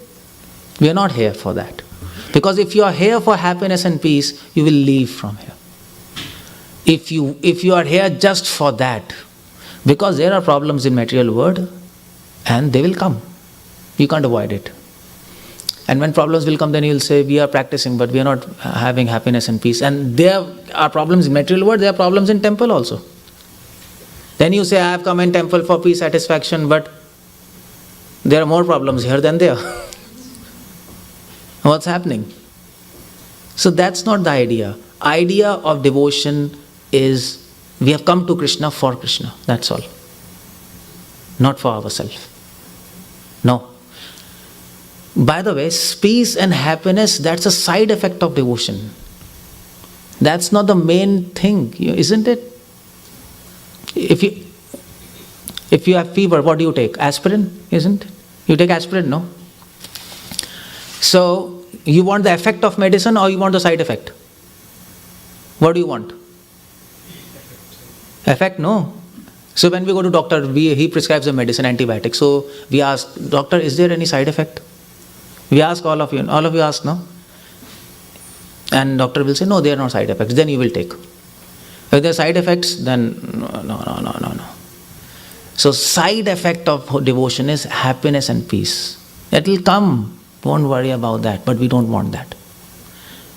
We are not here for that. Because if you are here for happiness and peace, you will leave from here. If you are here just for that, because there are problems in material world, and they will come. You can't avoid it. And when problems will come, then you will say, we are practicing, but we are not having happiness and peace. And there are problems in material world, there are problems in temple also. Then you say, I have come in temple for peace, satisfaction, but there are more problems here than there. What's happening? So that's not the idea. Idea of devotion is we have come to Krishna for Krishna. That's all. Not for ourselves. No. By the way, peace and happiness, that's a side effect of devotion. That's not the main thing, isn't it? If you have fever, what do you take? Aspirin, isn't it? You take aspirin, no? So, you want the effect of medicine or you want the side effect? What do you want? Effect, no. So when we go to doctor, he prescribes a medicine, antibiotic. So we ask, doctor, is there any side effect? We ask all of you ask, no? And doctor will say, no, there are no side effects. Then you will take. If there are side effects, then no. So side effect of devotion is happiness and peace. It will come. Don't worry about that. But we don't want that.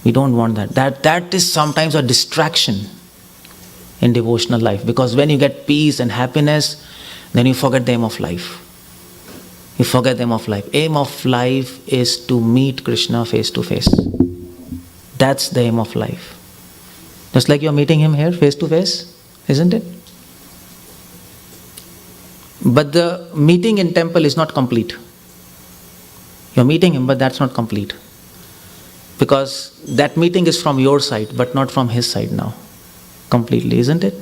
We don't want that. That is sometimes a distraction in devotional life. Because when you get peace and happiness, then you forget the aim of life. You forget the aim of life. Aim of life is to meet Krishna face to face. That's the aim of life. Just like you're meeting him here face to face, isn't it? But the meeting in temple is not complete. You're meeting him, but that's not complete. Because that meeting is from your side, but not from his side now. Completely, isn't it?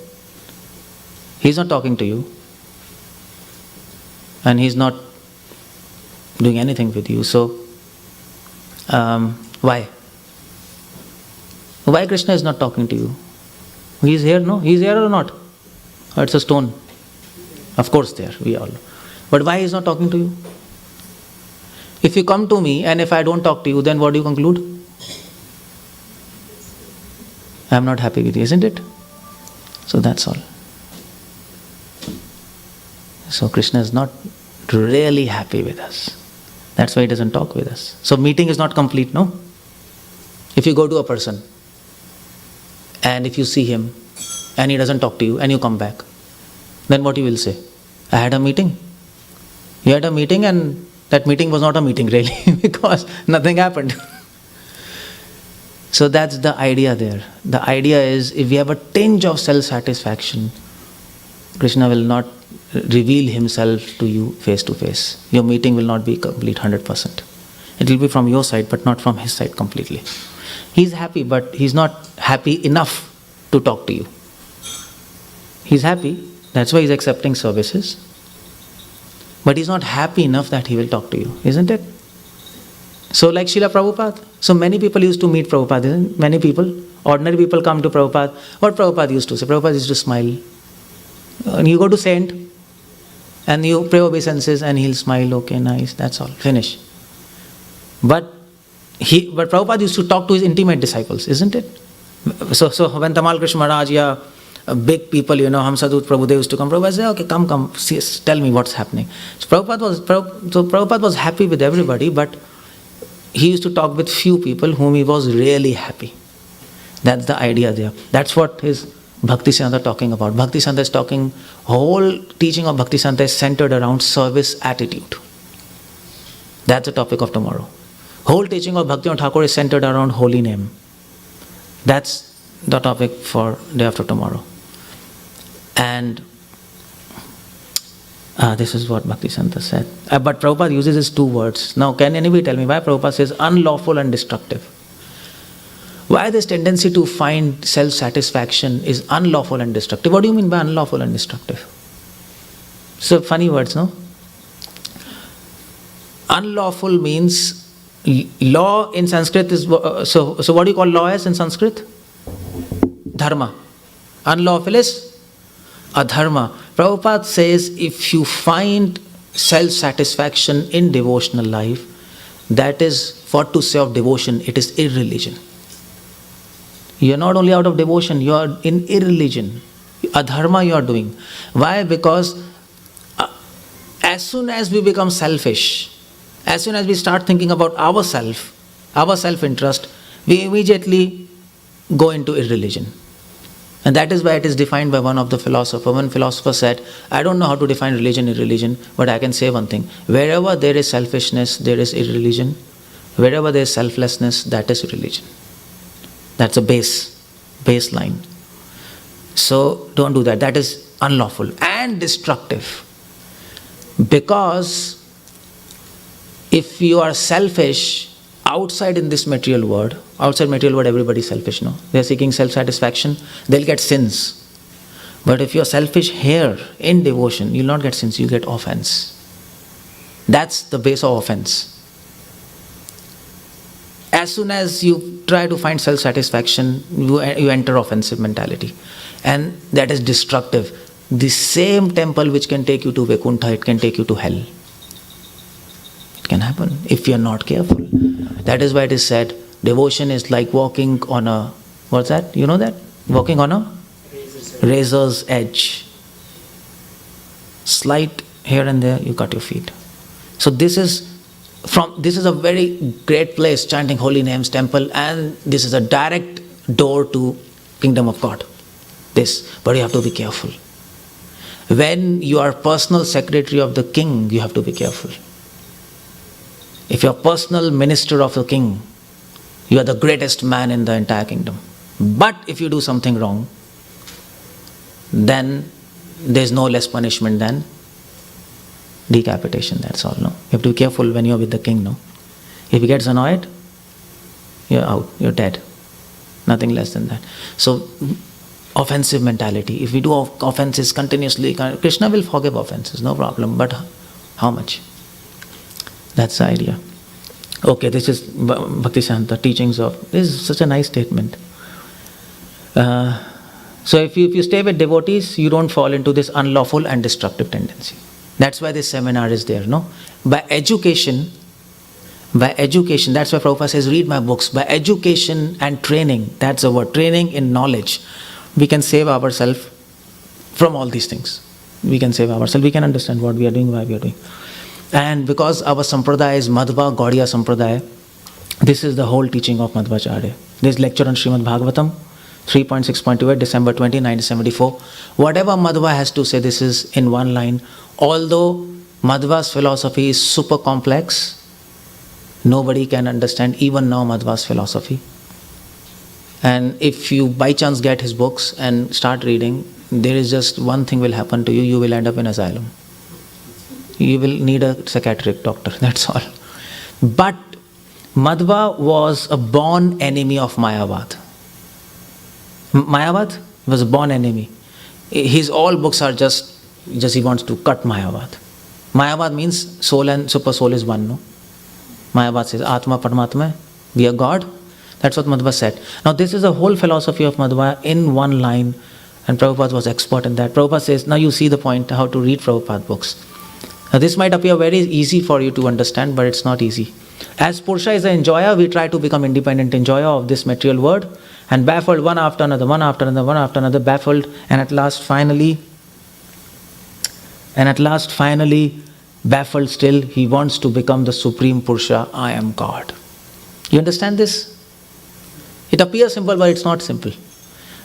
He's not talking to you. And he's not doing anything with you. So, why? Why Krishna is not talking to you? He's here, no? He's here or not? Or it's a stone? Of course there, we all know. But why he's not talking to you? If you come to me and if I don't talk to you, then what do you conclude? I'm not happy with you, isn't it? So that's all. So Krishna is not really happy with us. That's why he doesn't talk with us. So meeting is not complete, no? If you go to a person and if you see him and he doesn't talk to you and you come back, then what you will say? I had a meeting. You had a meeting and that meeting was not a meeting really because nothing happened. So that's the idea there. The idea is if we have a tinge of self-satisfaction, Krishna will not reveal himself to you face to face. Your meeting will not be complete 100%. It will be from your side but not from his side completely. He's happy but he's not happy enough to talk to you. He's happy, that's why he's accepting services. But he's not happy enough that he will talk to you, isn't it? So like Srila Prabhupada. So many people used to meet Prabhupada, isn't it? Many people, ordinary people come to Prabhupada. What Prabhupada used to say? Prabhupada used to smile. And you go to saint and you pray obeisances and he'll smile, okay, nice, that's all, finish. But Prabhupada used to talk to his intimate disciples, isn't it? So when Tamal Krishna Maharaj, big people, Ham Sadhut Prabhu, they used to come. Prabhupada said, okay, come, see, tell me what's happening. So Prabhupada was happy with everybody, but he used to talk with few people whom he was really happy. That's the idea there. That's what his Bhaktisiddhanta talking about. Bhaktisiddhanta is talking, whole teaching of Bhaktisiddhanta is centered around service attitude. That's the topic of tomorrow. Whole teaching of Bhaktivinoda Thakur is centered around holy name. That's the topic for day after tomorrow. And this is what Bhaktisiddhanta said. But Prabhupada uses these two words. Now, can anybody tell me why Prabhupada says unlawful and destructive? Why this tendency to find self-satisfaction is unlawful and destructive? What do you mean by unlawful and destructive? So funny words, no? Unlawful means law in Sanskrit is so what do you call law as in Sanskrit? Dharma. Unlawful is adharma. Prabhupada says if you find self-satisfaction in devotional life, that is for to say of devotion, it is irreligion. You are not only out of devotion, you are in irreligion. Adharma you are doing. Why? Because as soon as we become selfish, as soon as we start thinking about our self-interest, we immediately go into irreligion. And that is why it is defined by one of the philosophers. One philosopher said, I don't know how to define religion in religion, but I can say one thing. Wherever there is selfishness, there is irreligion. Wherever there is selflessness, that is religion. That's a baseline. So don't do that. That is unlawful and destructive. Because if you are selfish outside in this material world, outside material world everybody is selfish, no? They are seeking self-satisfaction, they'll get sins. But if you are selfish here in devotion, you'll not get sins, you'll get offense. That's the base of offense. As soon as you try to find self-satisfaction, you enter offensive mentality. And that is destructive. The same temple which can take you to Vaikuntha, it can take you to hell. It can happen if you are not careful. That is why it is said, devotion is like walking on a, what's that? You know that? Walking on a razor's edge. Slight here and there, you cut your feet. So this is a very great place, chanting holy names, temple, and this is a direct door to kingdom of God. But you have to be careful. When you are personal secretary of the king, you have to be careful. If you are personal minister of the king, you are the greatest man in the entire kingdom. But if you do something wrong, then there is no less punishment than decapitation, that's all, no? You have to be careful when you are with the king, no? If he gets annoyed, you're out, you're dead. Nothing less than that. So, offensive mentality. If we do offenses continuously, Krishna will forgive offenses, no problem. But how much? That's the idea. Okay, this is Bhaktisiddhanta teachings of. This is such a nice statement. So if you stay with devotees, you don't fall into this unlawful and destructive tendency. That's why this seminar is there, no? By education, that's why Prabhupada says, read my books. By education and training, that's the word, training in knowledge, we can save ourselves from all these things. We can save ourselves, we can understand what we are doing, why we are doing. And because our sampradaya is Madhva Gaudiya Sampradaya, this is the whole teaching of Madhvacharya. This lecture on Srimad Bhagavatam, 3.6.28, December 20, 1974. Whatever Madhva has to say, this is in one line. Although Madhva's philosophy is super complex, nobody can understand even now Madhva's philosophy. And if you by chance get his books and start reading, there is just one thing will happen to you, you will end up in asylum. You will need a psychiatric doctor, that's all. But Madhva was a born enemy of Mayavad. Mayavad was a born enemy. His all books are just he wants to cut Mayavad. Mayavad means soul and super soul is one, no? Mayavad says, Atma Paramatma, we are God. That's what Madhva said. Now this is the whole philosophy of Madhva in one line, and Prabhupada was expert in that. Prabhupada says, now you see the point, how to read Prabhupada books. Now this might appear very easy for you to understand, but it's not easy. As Purusha is an enjoyer, we try to become independent enjoyer of this material world, and baffled one after another, baffled, and at last finally, baffled still, he wants to become the Supreme Purusha, I am God. You understand this? It appears simple, but it's not simple.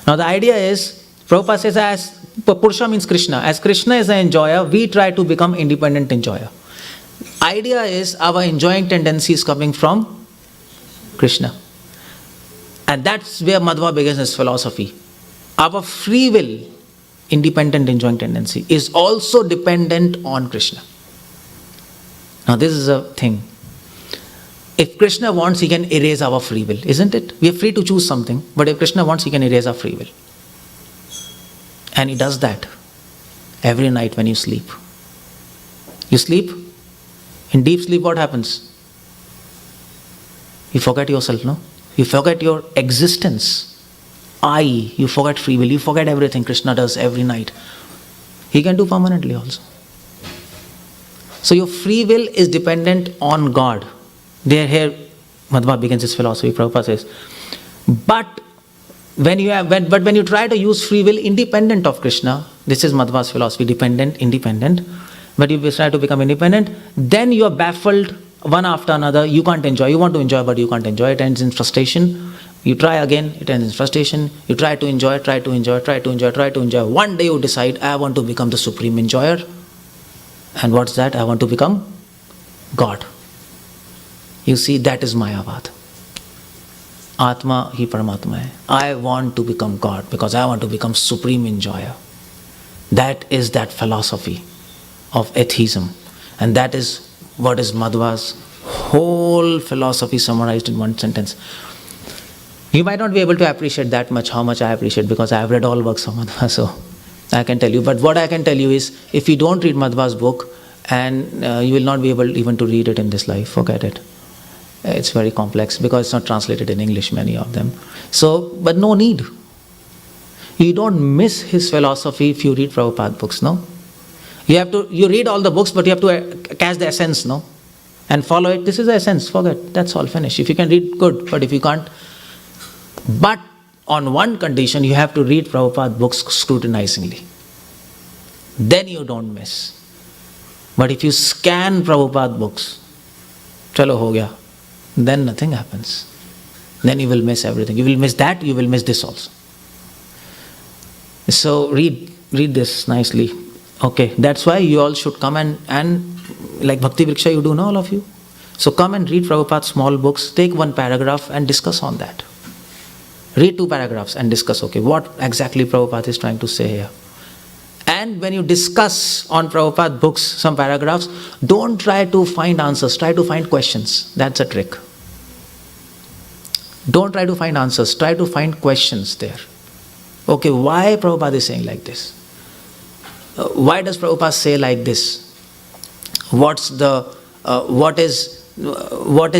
Now the idea is, Prabhupada says, as Purusha means Krishna. As Krishna is an enjoyer, we try to become independent enjoyer. Idea is, our enjoying tendency is coming from Krishna. And that's where Madhva begins his philosophy. Our free will, independent enjoying tendency, is also dependent on Krishna. Now this is a thing. If Krishna wants, he can erase our free will, isn't it? We are free to choose something, but if Krishna wants, he can erase our free will. And he does that every night when you sleep. You sleep, in deep sleep what happens? You forget yourself, no? You forget your existence. You forget free will, you forget everything Krishna does every night. He can do permanently also. So your free will is dependent on God. Here Madhva begins his philosophy, Prabhupada says. But when you try to use free will independent of Krishna, this is Madhva's philosophy, independent, but you try to become independent, then you are baffled one after another, you can't enjoy, you want to enjoy but you can't enjoy, it ends in frustration. You try again, it ends in frustration. You try to enjoy, try to enjoy, try to enjoy, try to enjoy. One day you decide, I want to become the supreme enjoyer. And what's that? I want to become God. You see, that is Mayavad. Atma hi Paramatma hai. I want to become God because I want to become supreme enjoyer. That is that philosophy of atheism. And that is what is Madhva's whole philosophy summarized in one sentence. You might not be able to appreciate that much, how much I appreciate, because I have read all works of Madhva, so I can tell you. But what I can tell you is, if you don't read Madhva's book, and you will not be able even to read it in this life, forget it. It's very complex because it's not translated in English, many of them. So, but no need. You don't miss his philosophy if you read Prabhupada books, no? You read all the books, but you have to catch the essence, no? And follow it. This is the essence, forget. That's all, finish. If you can read, good. But if you can't, but on one condition, you have to read Prabhupada books scrutinizingly. Then you don't miss. But if you scan Prabhupada books, chalo ho gaya, then nothing happens. Then you will miss everything. You will miss that, you will miss this also. So read this nicely. Okay, that's why you all should come and like Bhakti Vikasa, you do know, all of you. So come and read Prabhupada's small books, take one paragraph and discuss on that. Read 2 paragraphs and discuss, okay, what exactly Prabhupada is trying to say here. And when you discuss on Prabhupada books some paragraphs, don't try to find answers, try to find questions. That's a trick. Don't try to find answers, try to find questions there. Okay, why Prabhupada is saying like this? Why does Prabhupada say like this? What is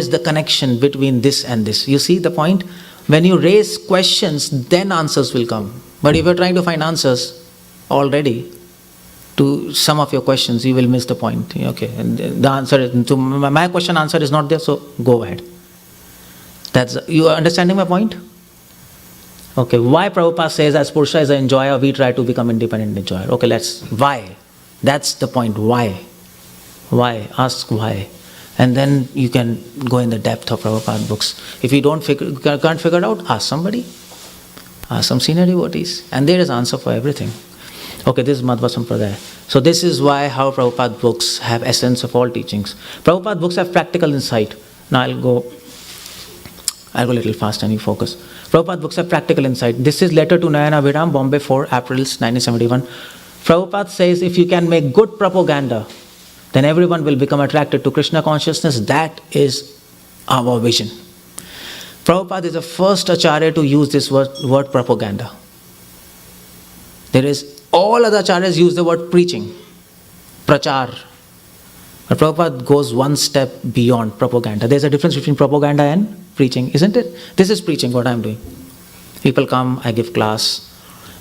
the connection between this and this? You see the point? When you raise questions, then answers will come. But if you're trying to find answers already to some of your questions, you will miss the point. Okay, and the answer to my question answer is not there, so go ahead. You are understanding my point? Okay, why Prabhupada says as Purusha is an enjoyer, we try to become independent enjoyer. Okay, why? That's the point, why? Why? Ask why. And then you can go in the depth of Prabhupada books. If you can't figure it out, ask somebody. Ask some senior devotees. And there is answer for everything. Okay, this is Madhva Sampradaya. So this is how Prabhupada books have essence of all teachings. Prabhupada books have practical insight. Now I'll go a little fast and you focus. Prabhupada books have practical insight. This is letter to Nayana Abhiram, Bombay 4 April 1971. Prabhupada says, if you can make good propaganda, then everyone will become attracted to Krishna consciousness. That is our vision. Prabhupada is the first acharya to use this word propaganda. All other acharyas use the word preaching, prachar. But Prabhupada goes one step beyond propaganda. There's a difference between propaganda and preaching, isn't it? This is preaching, what I'm doing. People come, I give class.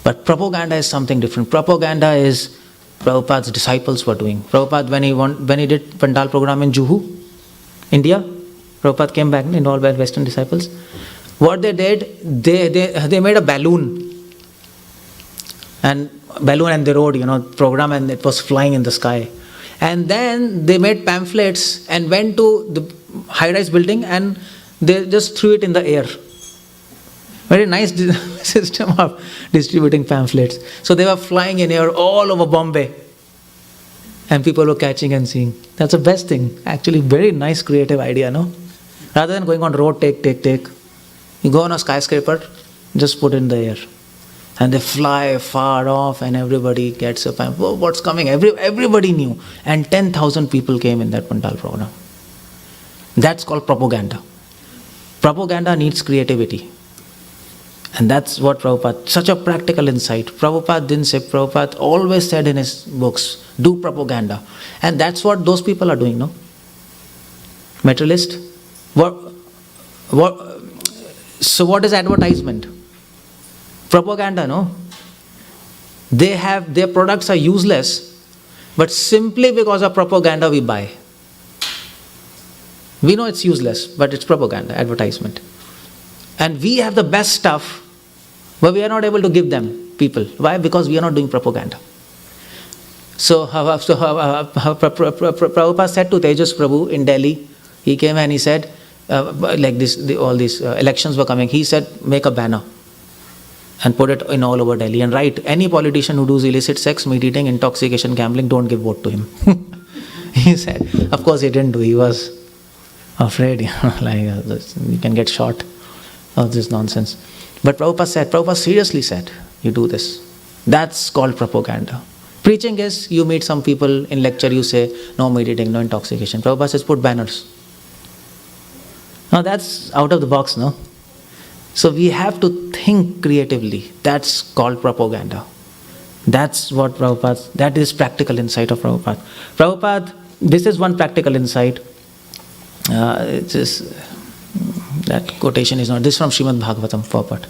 But propaganda is something different. Propaganda is Prabhupada's disciples were doing. Prabhupada, when he did Pandal program in Juhu, India, Prabhupada came back and all were Western disciples. What they did, they made a balloon. And they rode, program, and it was flying in the sky. And then they made pamphlets and went to the high-rise building and they just threw it in the air. Very nice system of distributing pamphlets. So they were flying in air all over Bombay. And people were catching and seeing. That's the best thing. Actually, very nice creative idea, no? Rather than going on road, take. You go on a skyscraper, just put it in the air. And they fly far off and everybody gets a pamphlet. Oh, what's coming? Everybody knew. And 10,000 people came in that Pandal program. That's called propaganda. Propaganda needs creativity. And that's what Prabhupada, such a practical insight. Prabhupada didn't say, Prabhupada always said in his books, do propaganda. And that's what those people are doing, no? Materialist. So what is advertisement? Propaganda, no? Their products are useless, but simply because of propaganda we buy. We know it's useless, but it's propaganda, advertisement. And we have the best stuff, but we are not able to give them, people. Why? Because we are not doing propaganda. So Prabhupada said to Tejas Prabhu in Delhi, he came and he said, like this, all these elections were coming, he said, make a banner and put it in all over Delhi and write, any politician who does illicit sex, meat eating, intoxication, gambling, don't give vote to him. He said, of course he didn't do, he was afraid, like you can get shot of this nonsense. But Prabhupada seriously said, you do this. That's called propaganda. Preaching is, you meet some people in lecture, you say, no meat eating, no intoxication. Prabhupada says, put banners. Now that's out of the box, no? So we have to think creatively. That's called propaganda. That's what Prabhupada, that is practical insight of Prabhupada. Prabhupada, this is one practical insight. That quotation is not, this is from Srimad Bhagavatam, Prabhupada.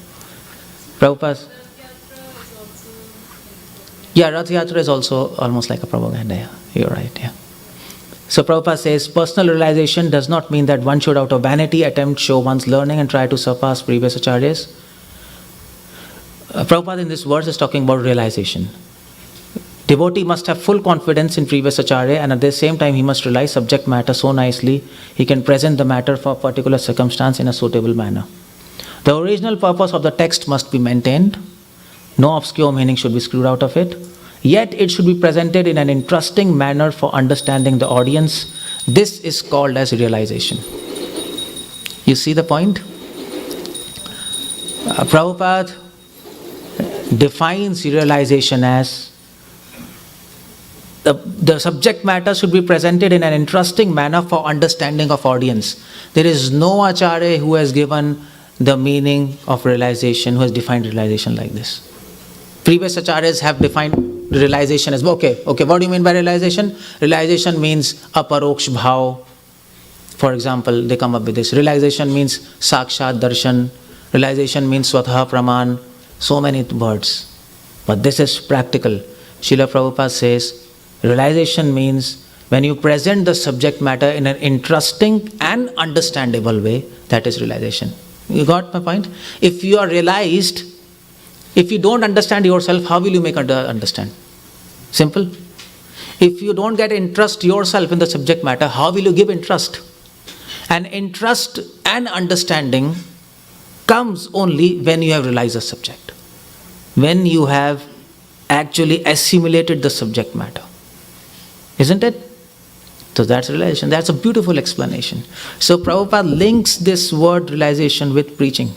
Prabhupada. Yeah, Rath Yatra is also almost like a propaganda. Yeah, you're right. Yeah. So Prabhupada says, personal realization does not mean that one should out of vanity attempt show one's learning and try to surpass previous acharyas. Prabhupada in this verse is talking about realization. Devotee must have full confidence in previous acharya, and at the same time he must realize subject matter so nicely he can present the matter for a particular circumstance in a suitable manner. The original purpose of the text must be maintained. No obscure meaning should be screwed out of it. Yet it should be presented in an interesting manner for understanding the audience. This is called as realization. You see the point? Prabhupada defines realization as the subject matter should be presented in an interesting manner for understanding of audience. There is no acharya who has given the meaning of realization, who has defined realization like this. Previous acharyas have defined realization as, okay, what do you mean by realization? Realization means 𝗙𝗲𝗶𝗹. For example, they come up with this. Realization means 𝗪 darshan. Realization means स्वतः praman. So many words. But this is practical. Srila Prabhupada says, realization means when you present the subject matter in an interesting and understandable way, that is realization. You got my point? If you are realized, if you don't understand yourself, how will you make understand? Simple. If you don't get interest yourself in the subject matter, how will you give interest? And interest and understanding comes only when you have realized the subject. When you have actually assimilated the subject matter. Isn't it? So that's realization. That's a beautiful explanation. So Prabhupada links this word realization with preaching.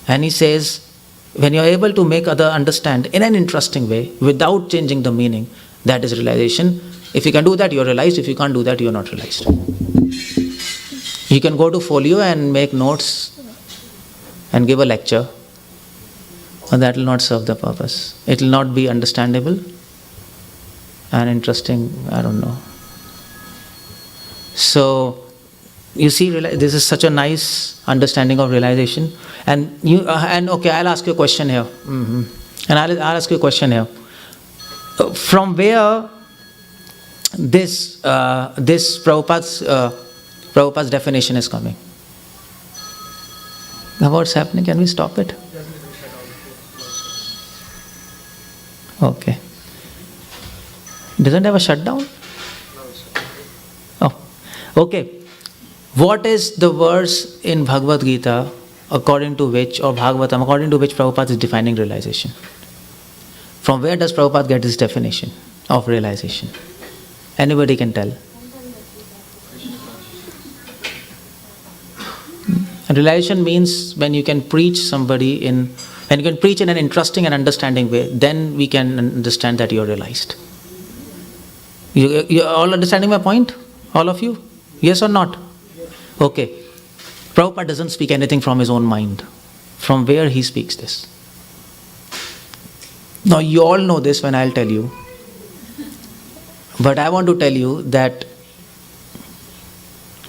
And he says, when you're able to make other understand in an interesting way, without changing the meaning, that is realization. If you can do that, you're realized. If you can't do that, you're not realized. You can go to folio and make notes and give a lecture, and that will not serve the purpose. It will not be understandable and interesting, I don't know. So, you see, this is such a nice understanding of realization. And okay, I'll ask you a question here. And I'll ask you a question here. From where this Prabhupada's definition is coming? Now what's happening? Can we stop it? Okay. Doesn't have a shutdown? Oh, okay. What is the verse in Bhagavad Gita according to which Prabhupada is defining realization? From where does Prabhupada get this definition of realization? Anybody can tell. And realization means when you can preach when you can preach in an interesting and understanding way, then we can understand that you're realized. You all understanding my point? All of you? Yes or not? Okay. Prabhupada doesn't speak anything from his own mind. From where he speaks this? Now you all know this when I'll tell you. But I want to tell you that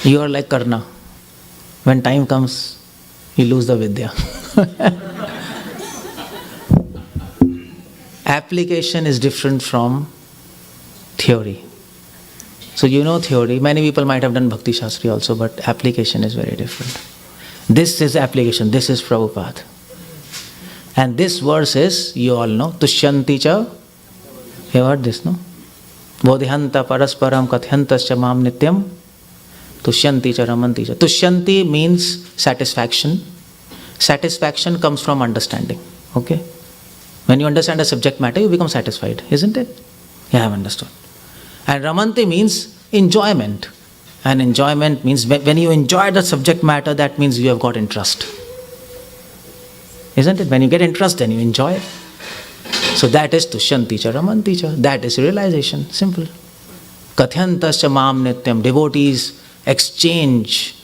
you are like Karna. When time comes, you lose the Vidya. Application is different from theory. So you know theory. Many people might have done Bhakti Shastri also, but application is very different. This is application. This is Prabhupada. And this verse is, you all know, 𝗙cie𝗹𝗹𝗀. You heard this, no? Bodhihanta parasparam kathyantascha mam nityam Tushyanti-cha, Ramanti-cha. Tushyanti means satisfaction. Satisfaction comes from understanding. Okay? When you understand a subject matter, you become satisfied, isn't it? Yeah, I have understood. And Ramanti means enjoyment. And enjoyment means when you enjoy the subject matter, that means you have got interest. Isn't it? When you get interest, then you enjoy. So that is Tushyanti-cha, Ramanti-cha. That is realization. Simple. Kathyantascha mam nityam. Devotees exchange.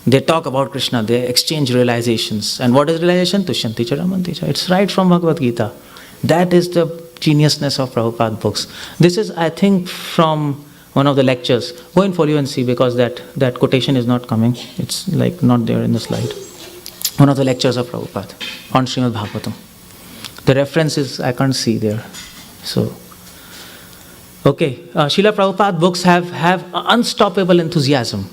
They talk about Krishna. They exchange realizations. And what is realization? Tushyanti-cha, Ramanti-cha. It's right from Bhagavad Gita. That is the geniusness of Prabhupada books. This is, I think, from one of the lectures. Go in folio and see, because that quotation is not coming. It's like not there in the slide. One of the lectures of Prabhupada on Srimad Bhagavatam. The reference is, I can't see there. So, okay. Srila Prabhupada books have unstoppable enthusiasm.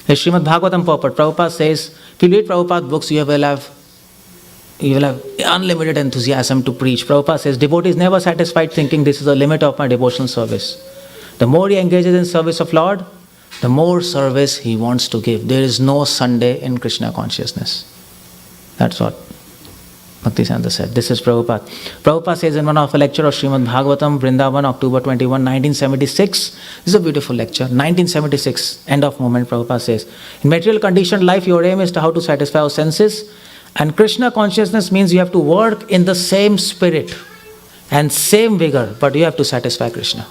His Srimad Bhagavatam purport, Prabhupada says, if you read Prabhupada books, you will have unlimited enthusiasm to preach. Prabhupada says, devotee is never satisfied thinking this is the limit of my devotional service. The more he engages in service of Lord, the more service he wants to give. There is no Sunday in Krishna consciousness. That's what Bhaktivedanta said. This is Prabhupada. Prabhupada says in one of a lecture of Srimad Bhagavatam, Vrindavan, October 21, 1976. This is a beautiful lecture. 1976, end of moment, Prabhupada says. In material conditioned life, your aim is to how to satisfy our senses. And Krishna consciousness means you have to work in the same spirit and same vigor, but you have to satisfy Krishna.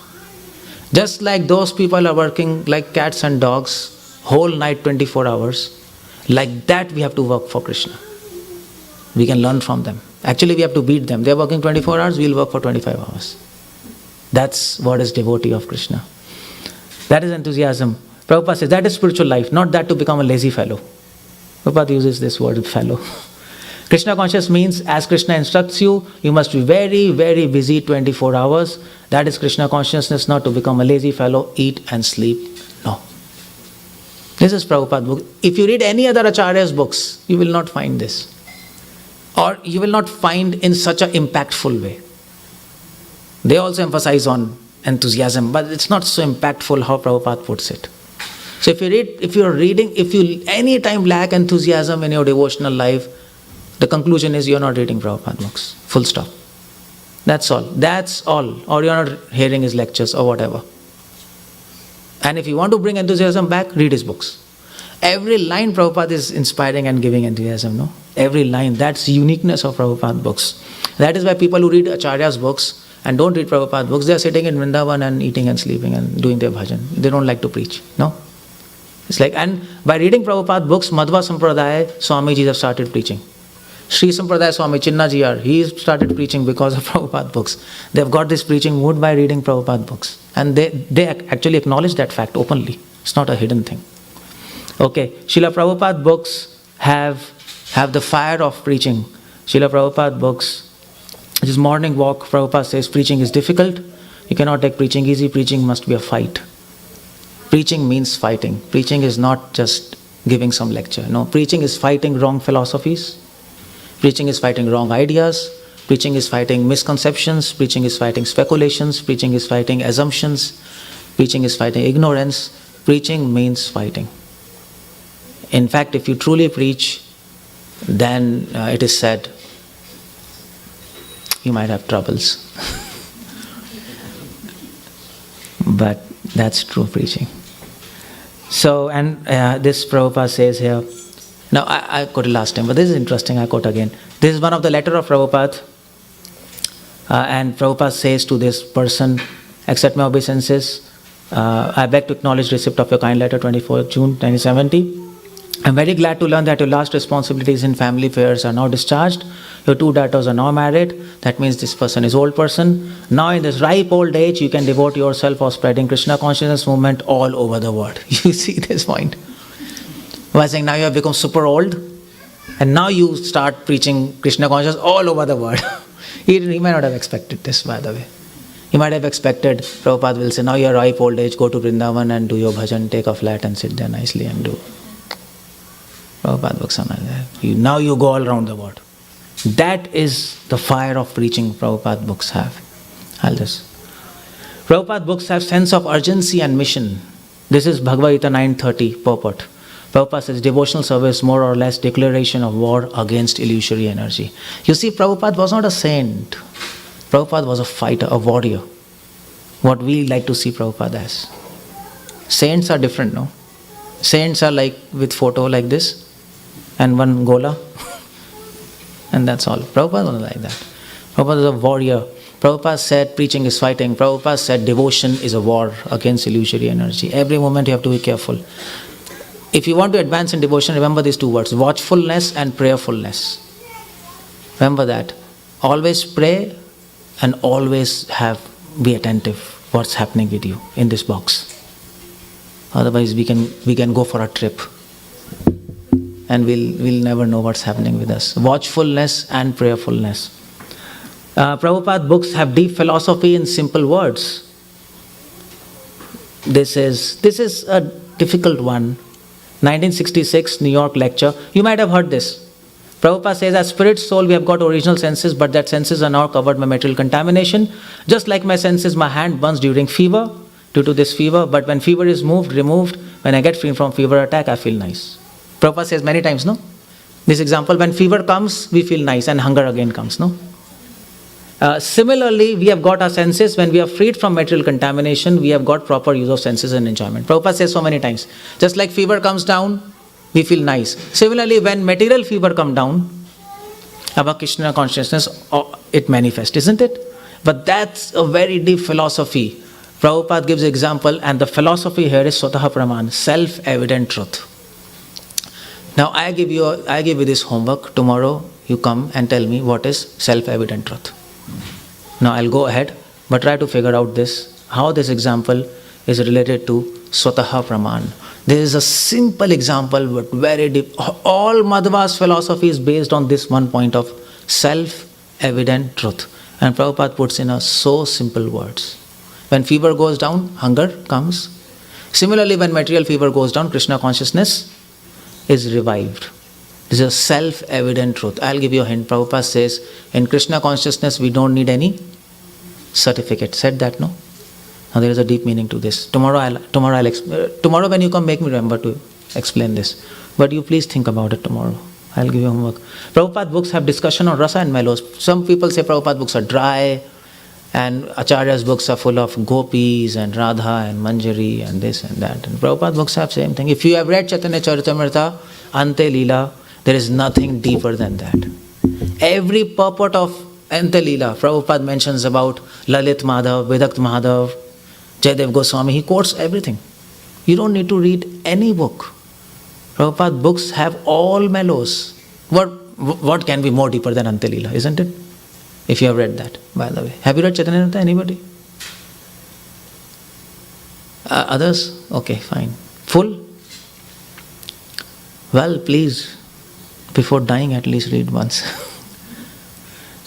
Just like those people are working like cats and dogs, whole night 24 hours, like that we have to work for Krishna. We can learn from them. Actually, we have to beat them. They are working 24 hours, we will work for 25 hours. That's what is devotee of Krishna. That is enthusiasm. Prabhupada says that is spiritual life, not that to become a lazy fellow. Prabhupada uses this word, fellow. Krishna conscious means as Krishna instructs you, you must be very, very busy 24 hours. That is Krishna consciousness, not to become a lazy fellow, eat and sleep. No. This is Prabhupada book. If you read any other Acharya's books, you will not find this. Or you will not find in such an impactful way. They also emphasize on enthusiasm, but it's not so impactful how Prabhupada puts it. So if you any time lack enthusiasm in your devotional life, the conclusion is you're not reading Prabhupada books. Full stop. That's all. That's all. Or you're not hearing his lectures or whatever. And if you want to bring enthusiasm back, read his books. Every line Prabhupada is inspiring and giving enthusiasm, no? Every line. That's the uniqueness of Prabhupada books. That is why people who read Acharya's books and don't read Prabhupada books, they are sitting in Vrindavan and eating and sleeping and doing their bhajan. They don't like to preach, no? It's like, and by reading Prabhupada books, Madhva Sampradaya Swamiji have started preaching. Sri Sampradaya Swami Chinnaji, he started preaching because of Prabhupada books. They have got this preaching mood by reading Prabhupada books. And they actually acknowledge that fact openly. It's not a hidden thing. Okay, Srila Prabhupada books have the fire of preaching. Srila Prabhupada books, which is morning walk, Prabhupada says preaching is difficult. You cannot take preaching easy. Preaching must be a fight. Preaching means fighting. Preaching is not just giving some lecture. No, preaching is fighting wrong philosophies. Preaching is fighting wrong ideas. Preaching is fighting misconceptions. Preaching is fighting speculations. Preaching is fighting assumptions. Preaching is fighting ignorance. Preaching means fighting. In fact, if you truly preach, then it is said, you might have troubles. But that's true preaching. So, and this Prabhupada says here, now I quoted last time, but this is interesting, I quote again. This is one of the letter of Prabhupada, and Prabhupada says to this person, accept my obeisances, I beg to acknowledge receipt of your kind letter, 24th June 1970. I'm very glad to learn that your last responsibilities in family affairs are now discharged. Your 2 daughters are now married. That means this person is old person. Now in this ripe old age, you can devote yourself for spreading Krishna consciousness movement all over the world. You see this point? By saying now you have become super old, and now you start preaching Krishna consciousness all over the world. He might not have expected this, by the way. He might have expected, Prabhupada will say, now you are ripe old age, go to Vrindavan and do your bhajan, take a flat and sit there nicely and do. Prabhupada books are like that. Now you go all around the world. That is the fire of preaching Prabhupada books have. Prabhupada books have sense of urgency and mission. This is Bhagavad Gita 9:30 purport. Prabhupada says, devotional service more or less declaration of war against illusory energy. You see, Prabhupada was not a saint. Prabhupada was a fighter, a warrior. What we like to see Prabhupada as. Saints are different, no? Saints are like with photo like this and one gola and that's all. Prabhupada was like that. Prabhupada is a warrior. Prabhupada said preaching is fighting. Prabhupada said devotion is a war against illusory energy. Every moment you have to be careful. If you want to advance in devotion, remember these two words, watchfulness and prayerfulness. Remember that. Always pray and always be attentive what's happening with you in this box. Otherwise we can go for a trip and we'll never know what's happening with us. Watchfulness and prayerfulness. Prabhupada books have deep philosophy in simple words. This is a difficult one. 1966 New York lecture. You might have heard this. Prabhupada says, as spirit soul we have got original senses, but that senses are now covered by material contamination. Just like my senses, my hand burns during fever, due to this fever, but when fever is removed, when I get free from fever attack, I feel nice. Prabhupada says many times, no? This example, when fever comes, we feel nice and hunger again comes, no? Similarly, we have got our senses. When we are freed from material contamination, we have got proper use of senses and enjoyment. Prabhupada says so many times, just like fever comes down, we feel nice. Similarly, when material fever comes down, our Krishna consciousness, it manifests, isn't it? But that's a very deep philosophy. Prabhupada gives example, and the philosophy here is 𝗪𝗲𝗪 praman, self-evident truth. Now I give you this homework. Tomorrow you come and tell me what is self-evident truth. Now I'll go ahead, but try to figure out how this example is related to 𝗪𝗲 praman. This is a simple example but very deep. All Madhva's philosophy is based on this one point of self-evident truth. And Prabhupada puts in so simple words. When fever goes down, hunger comes. Similarly, when material fever goes down, Krishna consciousness is revived. This is a self-evident truth. I'll give you a hint. Prabhupada says, in Krishna consciousness, we don't need any certificate. Said that, no? Now there is a deep meaning to this. Tomorrow when you come, make me remember to explain this. But you please think about it tomorrow. I'll give you homework. Prabhupada books have discussion on rasa and mellows. Some people say Prabhupada books are dry, and Acharya's books are full of gopis and Radha and Manjari and this and that. And Prabhupada books have same thing. If you have read Chaitanya Charitamrita, Ante Leela, there is nothing deeper than that. Every purport of Ante Leela, Prabhupada mentions about Lalit Madhav, Vedakt Madhav, Jayadev Goswami. He quotes everything. You don't need to read any book. Prabhupada books have all mellows. What can be more deeper than Ante Leela, isn't it? If you have read that, by the way. Have you read Chaitanya Charitamrita? Anybody? Others? Okay, fine. Full? Well, please, before dying at least read once.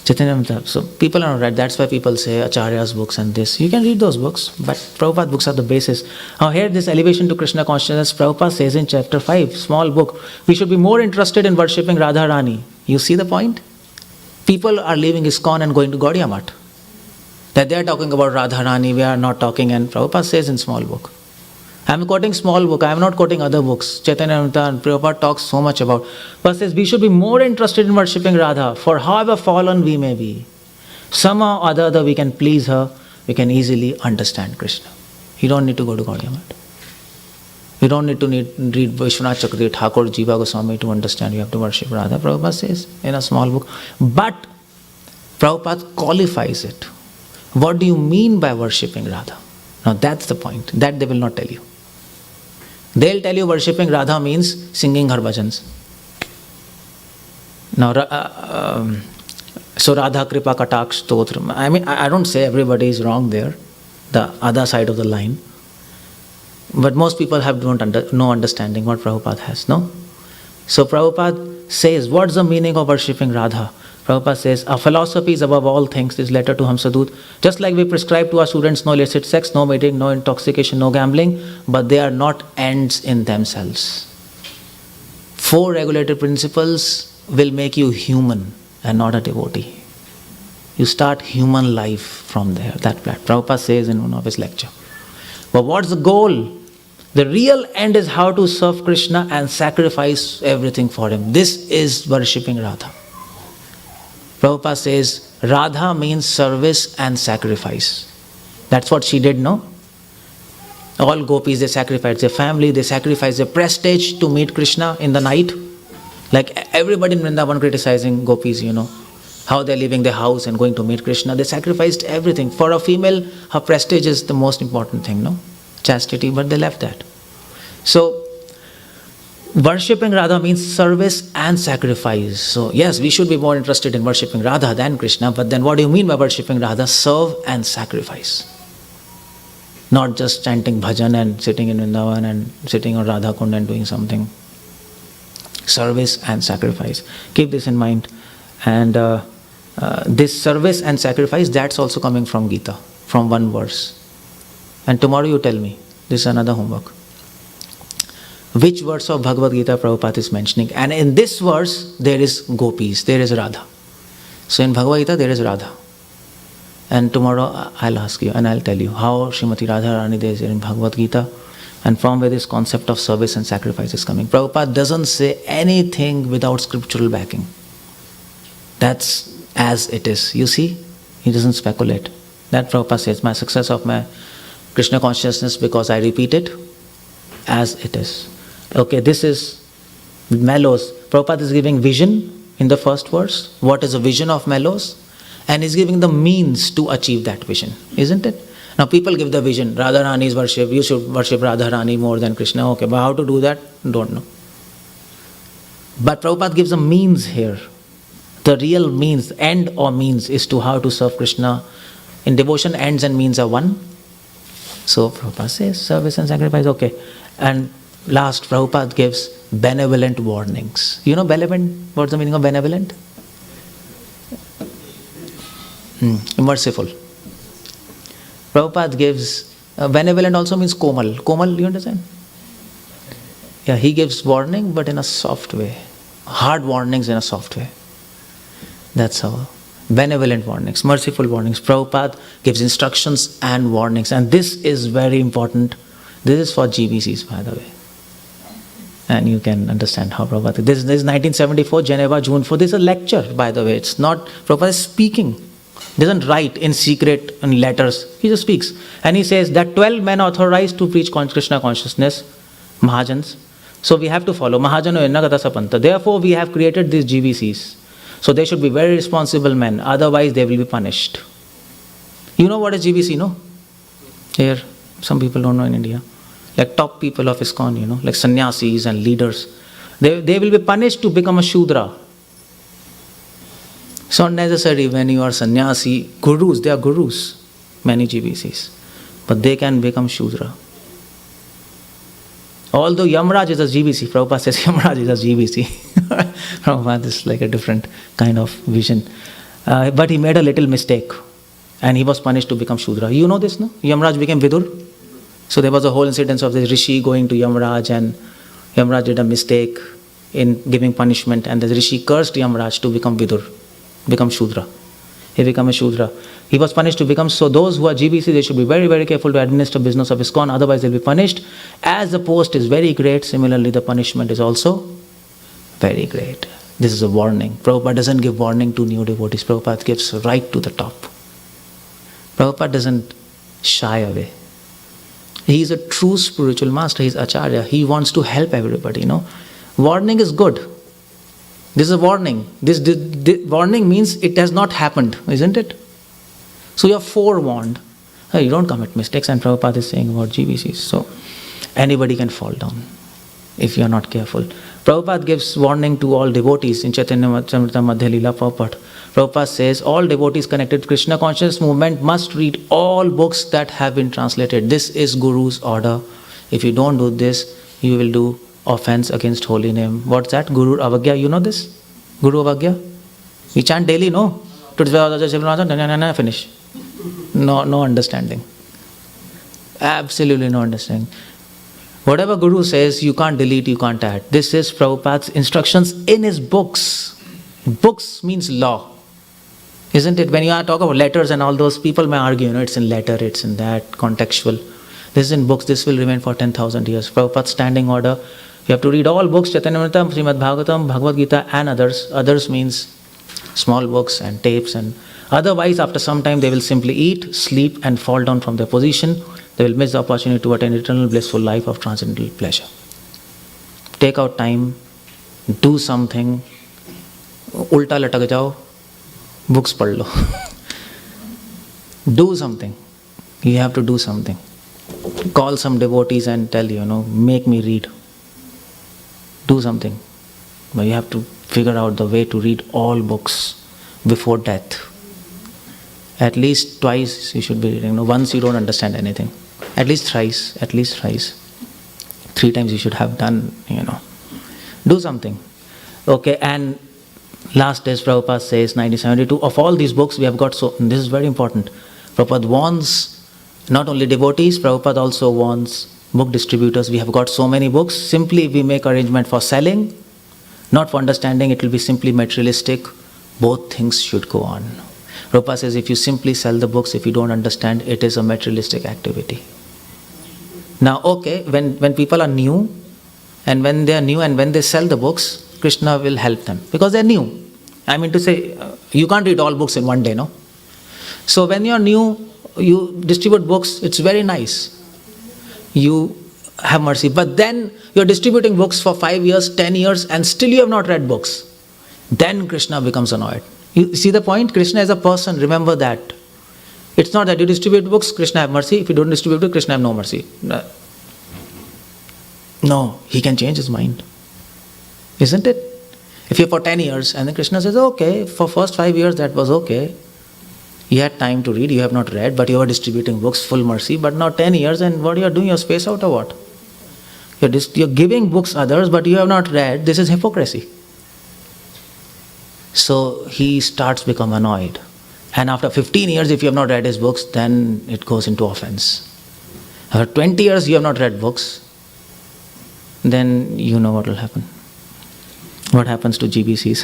Chaitanya Charitamrita. So people are not read. That's why people say Acharya's books and this. You can read those books, but Prabhupada books are the basis. Now here, this elevation to Krishna consciousness, Prabhupada says in chapter 5, small book, we should be more interested in worshipping Radharani. You see the point? People are leaving ISKCON and going to Gaudiya Math. That they are talking about Radharani, we are not talking, and Prabhupada says in small book. I am quoting small book, I am not quoting other books. Chaitanya Charitamrita and Prabhupada talks so much about. But says we should be more interested in worshipping Radha, for however fallen we may be. Somehow or other we can please her, we can easily understand Krishna. You don't need to go to Gaudiya Math. You don't need to read Vishwanath Chakravarti, Thakur, Jiva Goswami to understand you have to worship Radha. Prabhupada says in a small book. But Prabhupada qualifies it. What do you mean by worshipping Radha? Now that's the point. That they will not tell you. They'll tell you worshipping Radha means singing her bhajans. Now, so Radha Kripa Kataksh Stotra. I mean, I don't say everybody is wrong there, the other side of the line. But most people have no understanding what Prabhupada has, no? So Prabhupada says, what's the meaning of worshipping Radha? Prabhupada says, our philosophy is above all things, this letter to Hamsadut. Just like we prescribe to our students no illicit sex, no mating, no intoxication, no gambling, but they are not ends in themselves. 4 regulated principles will make you human and not a devotee. You start human life from there, that Prabhupada says in one of his lectures. But what's the goal? The real end is how to serve Krishna and sacrifice everything for him. This is worshipping Radha. Prabhupada says, Radha means service and sacrifice. That's what she did, no? All gopis, they sacrificed their family, they sacrificed their prestige to meet Krishna in the night. Like everybody in Vrindavan criticizing gopis, how they're leaving their house and going to meet Krishna. They sacrificed everything. For a female, her prestige is the most important thing, no? Chastity, but they left that. So, worshipping Radha means service and sacrifice. So, yes, we should be more interested in worshipping Radha than Krishna, but then what do you mean by worshipping Radha? Serve and sacrifice. Not just chanting bhajan and sitting in Vrindavan and sitting on Radha Kund and doing something. Service and sacrifice. Keep this in mind. And this service and sacrifice, that's also coming from Gita, from one verse. And tomorrow you tell me, this is another homework. Which verse of Bhagavad Gita Prabhupada is mentioning? And in this verse, there is gopis, there is Radha. So in Bhagavad Gita, there is Radha. And tomorrow I'll ask you and I'll tell you how Srimati Radharani is in Bhagavad Gita and from where this concept of service and sacrifice is coming. Prabhupada doesn't say anything without scriptural backing. That's as it is. You see, he doesn't speculate. That Prabhupada says, my success of my Krishna consciousness because I repeat it as it is. Okay, this is mellows. Prabhupada is giving vision in the first verse. What is a vision of mellows? And he's giving the means to achieve that vision, isn't it? Now people give the vision, Radharani's worship, you should worship Radharani more than Krishna. Okay, but how to do that? Don't know. But Prabhupada gives a means here. The real means, end or means, is to how to serve Krishna. In devotion, ends and means are one. So Prabhupada says, service and sacrifice, okay. And last, Prabhupada gives benevolent warnings. You know benevolent? What's the meaning of benevolent? Merciful. Prabhupada gives, benevolent also means komal. Komal, you understand? Yeah, he gives warning but in a soft way. Hard warnings in a soft way. That's how. Benevolent warnings, merciful warnings. Prabhupada gives instructions and warnings. And this is very important. This is for GBCs, by the way. And you can understand how Prabhupada... This is 1974, Geneva, June 4. This is a lecture, by the way. It's not... Prabhupada is speaking. He doesn't write in secret in letters. He just speaks. And he says that 12 men authorized to preach Krishna consciousness, Mahajans. So we have to follow. Mahajano Ennagata Sapanta. Therefore, we have created these GBCs. So they should be very responsible men. Otherwise, they will be punished. You know what is GBC, no? Here, some people don't know in India. Like top people of ISKCON, like sannyasis and leaders. They will be punished to become a Shudra. It's not necessary when you are sannyasi. Gurus, they are gurus, many GBCs. But they can become Shudra. Although Yamraj is a GBC, Prabhupada says Yamraj is a GBC. Prabhupada is like a different kind of vision. But he made a little mistake. And he was punished to become Shudra. You know this, no? Yamraj became Vidur. So there was a whole incident of this Rishi going to Yamraj, and Yamraj did a mistake in giving punishment, and the Rishi cursed Yamraj to become Vidur, become Shudra. He became a Shudra. He was punished to become, so those who are GBC, they should be very, very careful to administer business of ISKCON, otherwise they'll be punished. As the post is very great, similarly the punishment is also very great. This is a warning. Prabhupada doesn't give warning to new devotees. Prabhupada gives right to the top. Prabhupada doesn't shy away. He is a true spiritual master. He is Acharya. He wants to help everybody, Warning is good. This is a warning. This warning means it has not happened, isn't it? So you are forewarned. Hey, you don't commit mistakes. And Prabhupada is saying about GBCs. So anybody can fall down if you are not careful. Prabhupada gives warning to all devotees in Chaitanya Charitamrita Madhya Leela Prabhupada. Prabhupada says all devotees connected to Krishna consciousness movement must read all books that have been translated. This is Guru's order. If you don't do this, you will do offense against holy name. What's that? Guru Avagya. You know this? Guru Avagya? We chant daily, no? Finish. No understanding. Absolutely no understanding. Whatever Guru says, you can't delete, you can't add. This is Prabhupada's instructions in his books. Books means law. Isn't it? When you talk about letters and all those, people may argue, it's in letter, it's in that, contextual. This is in books, this will remain for 10,000 years. Prabhupada's standing order, you have to read all books, Chaitanyamritam, Srimad Bhagavatam, Bhagavad Gita and others. Others means small books and tapes, and otherwise after some time they will simply eat, sleep and fall down from their position. They will miss the opportunity to attain eternal blissful life of transcendental pleasure. Take out time, do something, ulta latak jao, books पढ़ लो. Do something. You have to do something. Call some devotees and tell, make me read. Do something. But you have to figure out the way to read all books before death. At least twice you should be reading. Once you don't understand anything. At least thrice. 3 times you should have done, Do something. Okay, and last days Prabhupada says, 1972, of all these books we have got and this is very important. Prabhupada warns not only devotees, Prabhupada also warns book distributors. We have got so many books, simply we make arrangement for selling, not for understanding, it will be simply materialistic. Both things should go on. Prabhupada says if you simply sell the books, if you don't understand, it is a materialistic activity. Now, okay, when people are new, and when they are new and when they sell the books, Krishna will help them because they are new. I mean to say, you can't read all books in one day, no? So when you are new, you distribute books, it's very nice. You have mercy. But then you are distributing books for 5 years, 10 years, and still you have not read books. Then Krishna becomes annoyed. You see the point? Krishna is a person, remember that. It's not that you distribute books, Krishna have mercy. If you don't distribute books, Krishna have no mercy. No, he can change his mind. Isn't it? If you're for 10 years and then Krishna says, okay, for first 5 years that was okay. You had time to read, you have not read, but you are distributing books, full mercy. But now 10 years and what you are doing, you're spaced out or what? You're giving books others, but you have not read. This is hypocrisy. So he starts to become annoyed. And after 15 years, if you have not read his books, then it goes into offense. After 20 years, you have not read books, then you know what will happen. What happens to GBCs?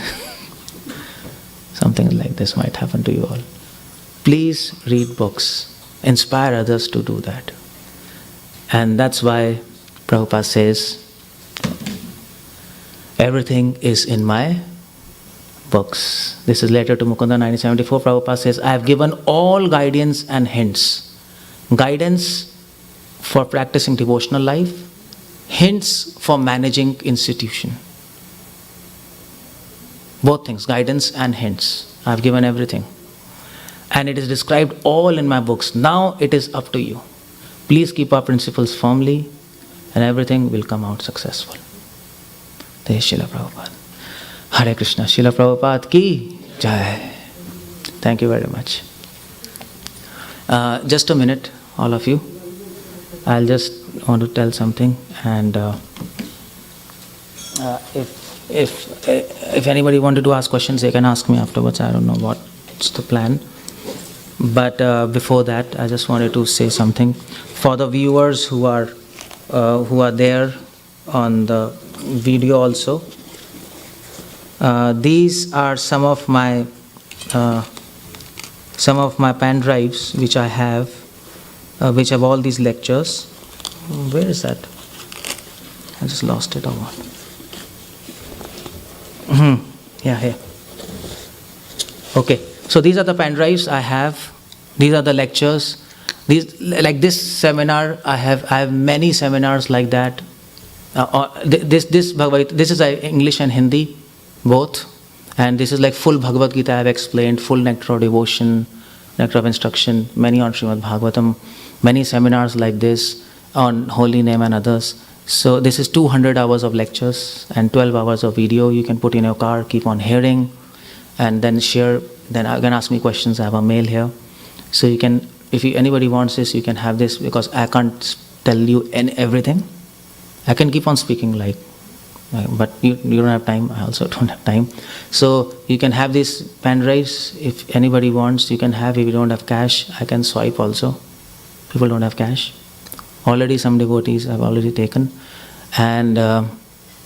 Something like this might happen to you all. Please read books. Inspire others to do that. And that's why Prabhupada says, everything is in my books. This is letter to Mukunda 1974. Prabhupada says, I have given all guidance and hints. Guidance for practicing devotional life, hints for managing institution. Both things, guidance and hints. I have given everything. And it is described all in my books. Now it is up to you. Please keep our principles firmly and everything will come out successful. Jai Srila Prabhupada. Hare Krishna. Srila Prabhupada ki Jai. Thank you very much. Just a minute, all of you. I'll just want to tell something, and if anybody wanted to ask questions, they can ask me afterwards. I don't know what's the plan. But before that, I just wanted to say something for the viewers who are there on the video also. These are some of my pen drives which I have, which have all these lectures. Where is that? I just lost it or what? Yeah, here. Okay, so these are the pen drives I have. These are the lectures. These, like this seminar, I have many seminars like that. This is English and Hindi, both. And this is like full Bhagavad Gita I have explained, full nectar of devotion, nectar of instruction, many on Srimad Bhagavatam, many seminars like this on holy name and others. So this is 200 hours of lectures and 12 hours of video. You can put in your car, keep on hearing, and then share. Then you can ask me questions. I have a mail here. So you can, if anybody wants this, you can have this, because I can't tell you everything. I can keep on speaking but you don't have time. I also don't have time. So you can have these pen drives. If anybody wants, you can have. If you don't have cash, I can swipe also. People don't have cash. Already some devotees have already taken. And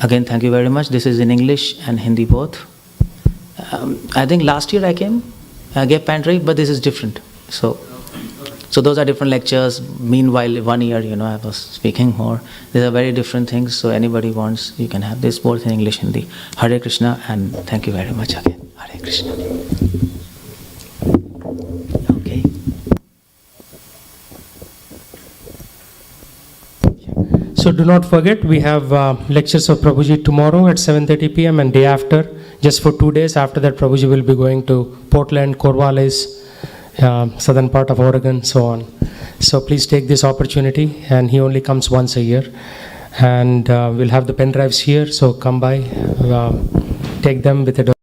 again, thank you very much. This is in English and Hindi both. I think last year I came, I gave pen drive, but this is different. So So those are different lectures. Meanwhile, 1 year, I was speaking more. These are very different things. So anybody wants, you can have this both in English, Hindi. Hare Krishna, and thank you very much again. Hare Krishna. Okay. So do not forget, we have lectures of Prabhuji tomorrow at 7:30 p.m. and day after, just for 2 days. After that, Prabhuji will be going to Portland, Corvallis, southern part of Oregon, so on. So please take this opportunity, and he only comes once a year. And we'll have the pen drives here, so come by, take them with a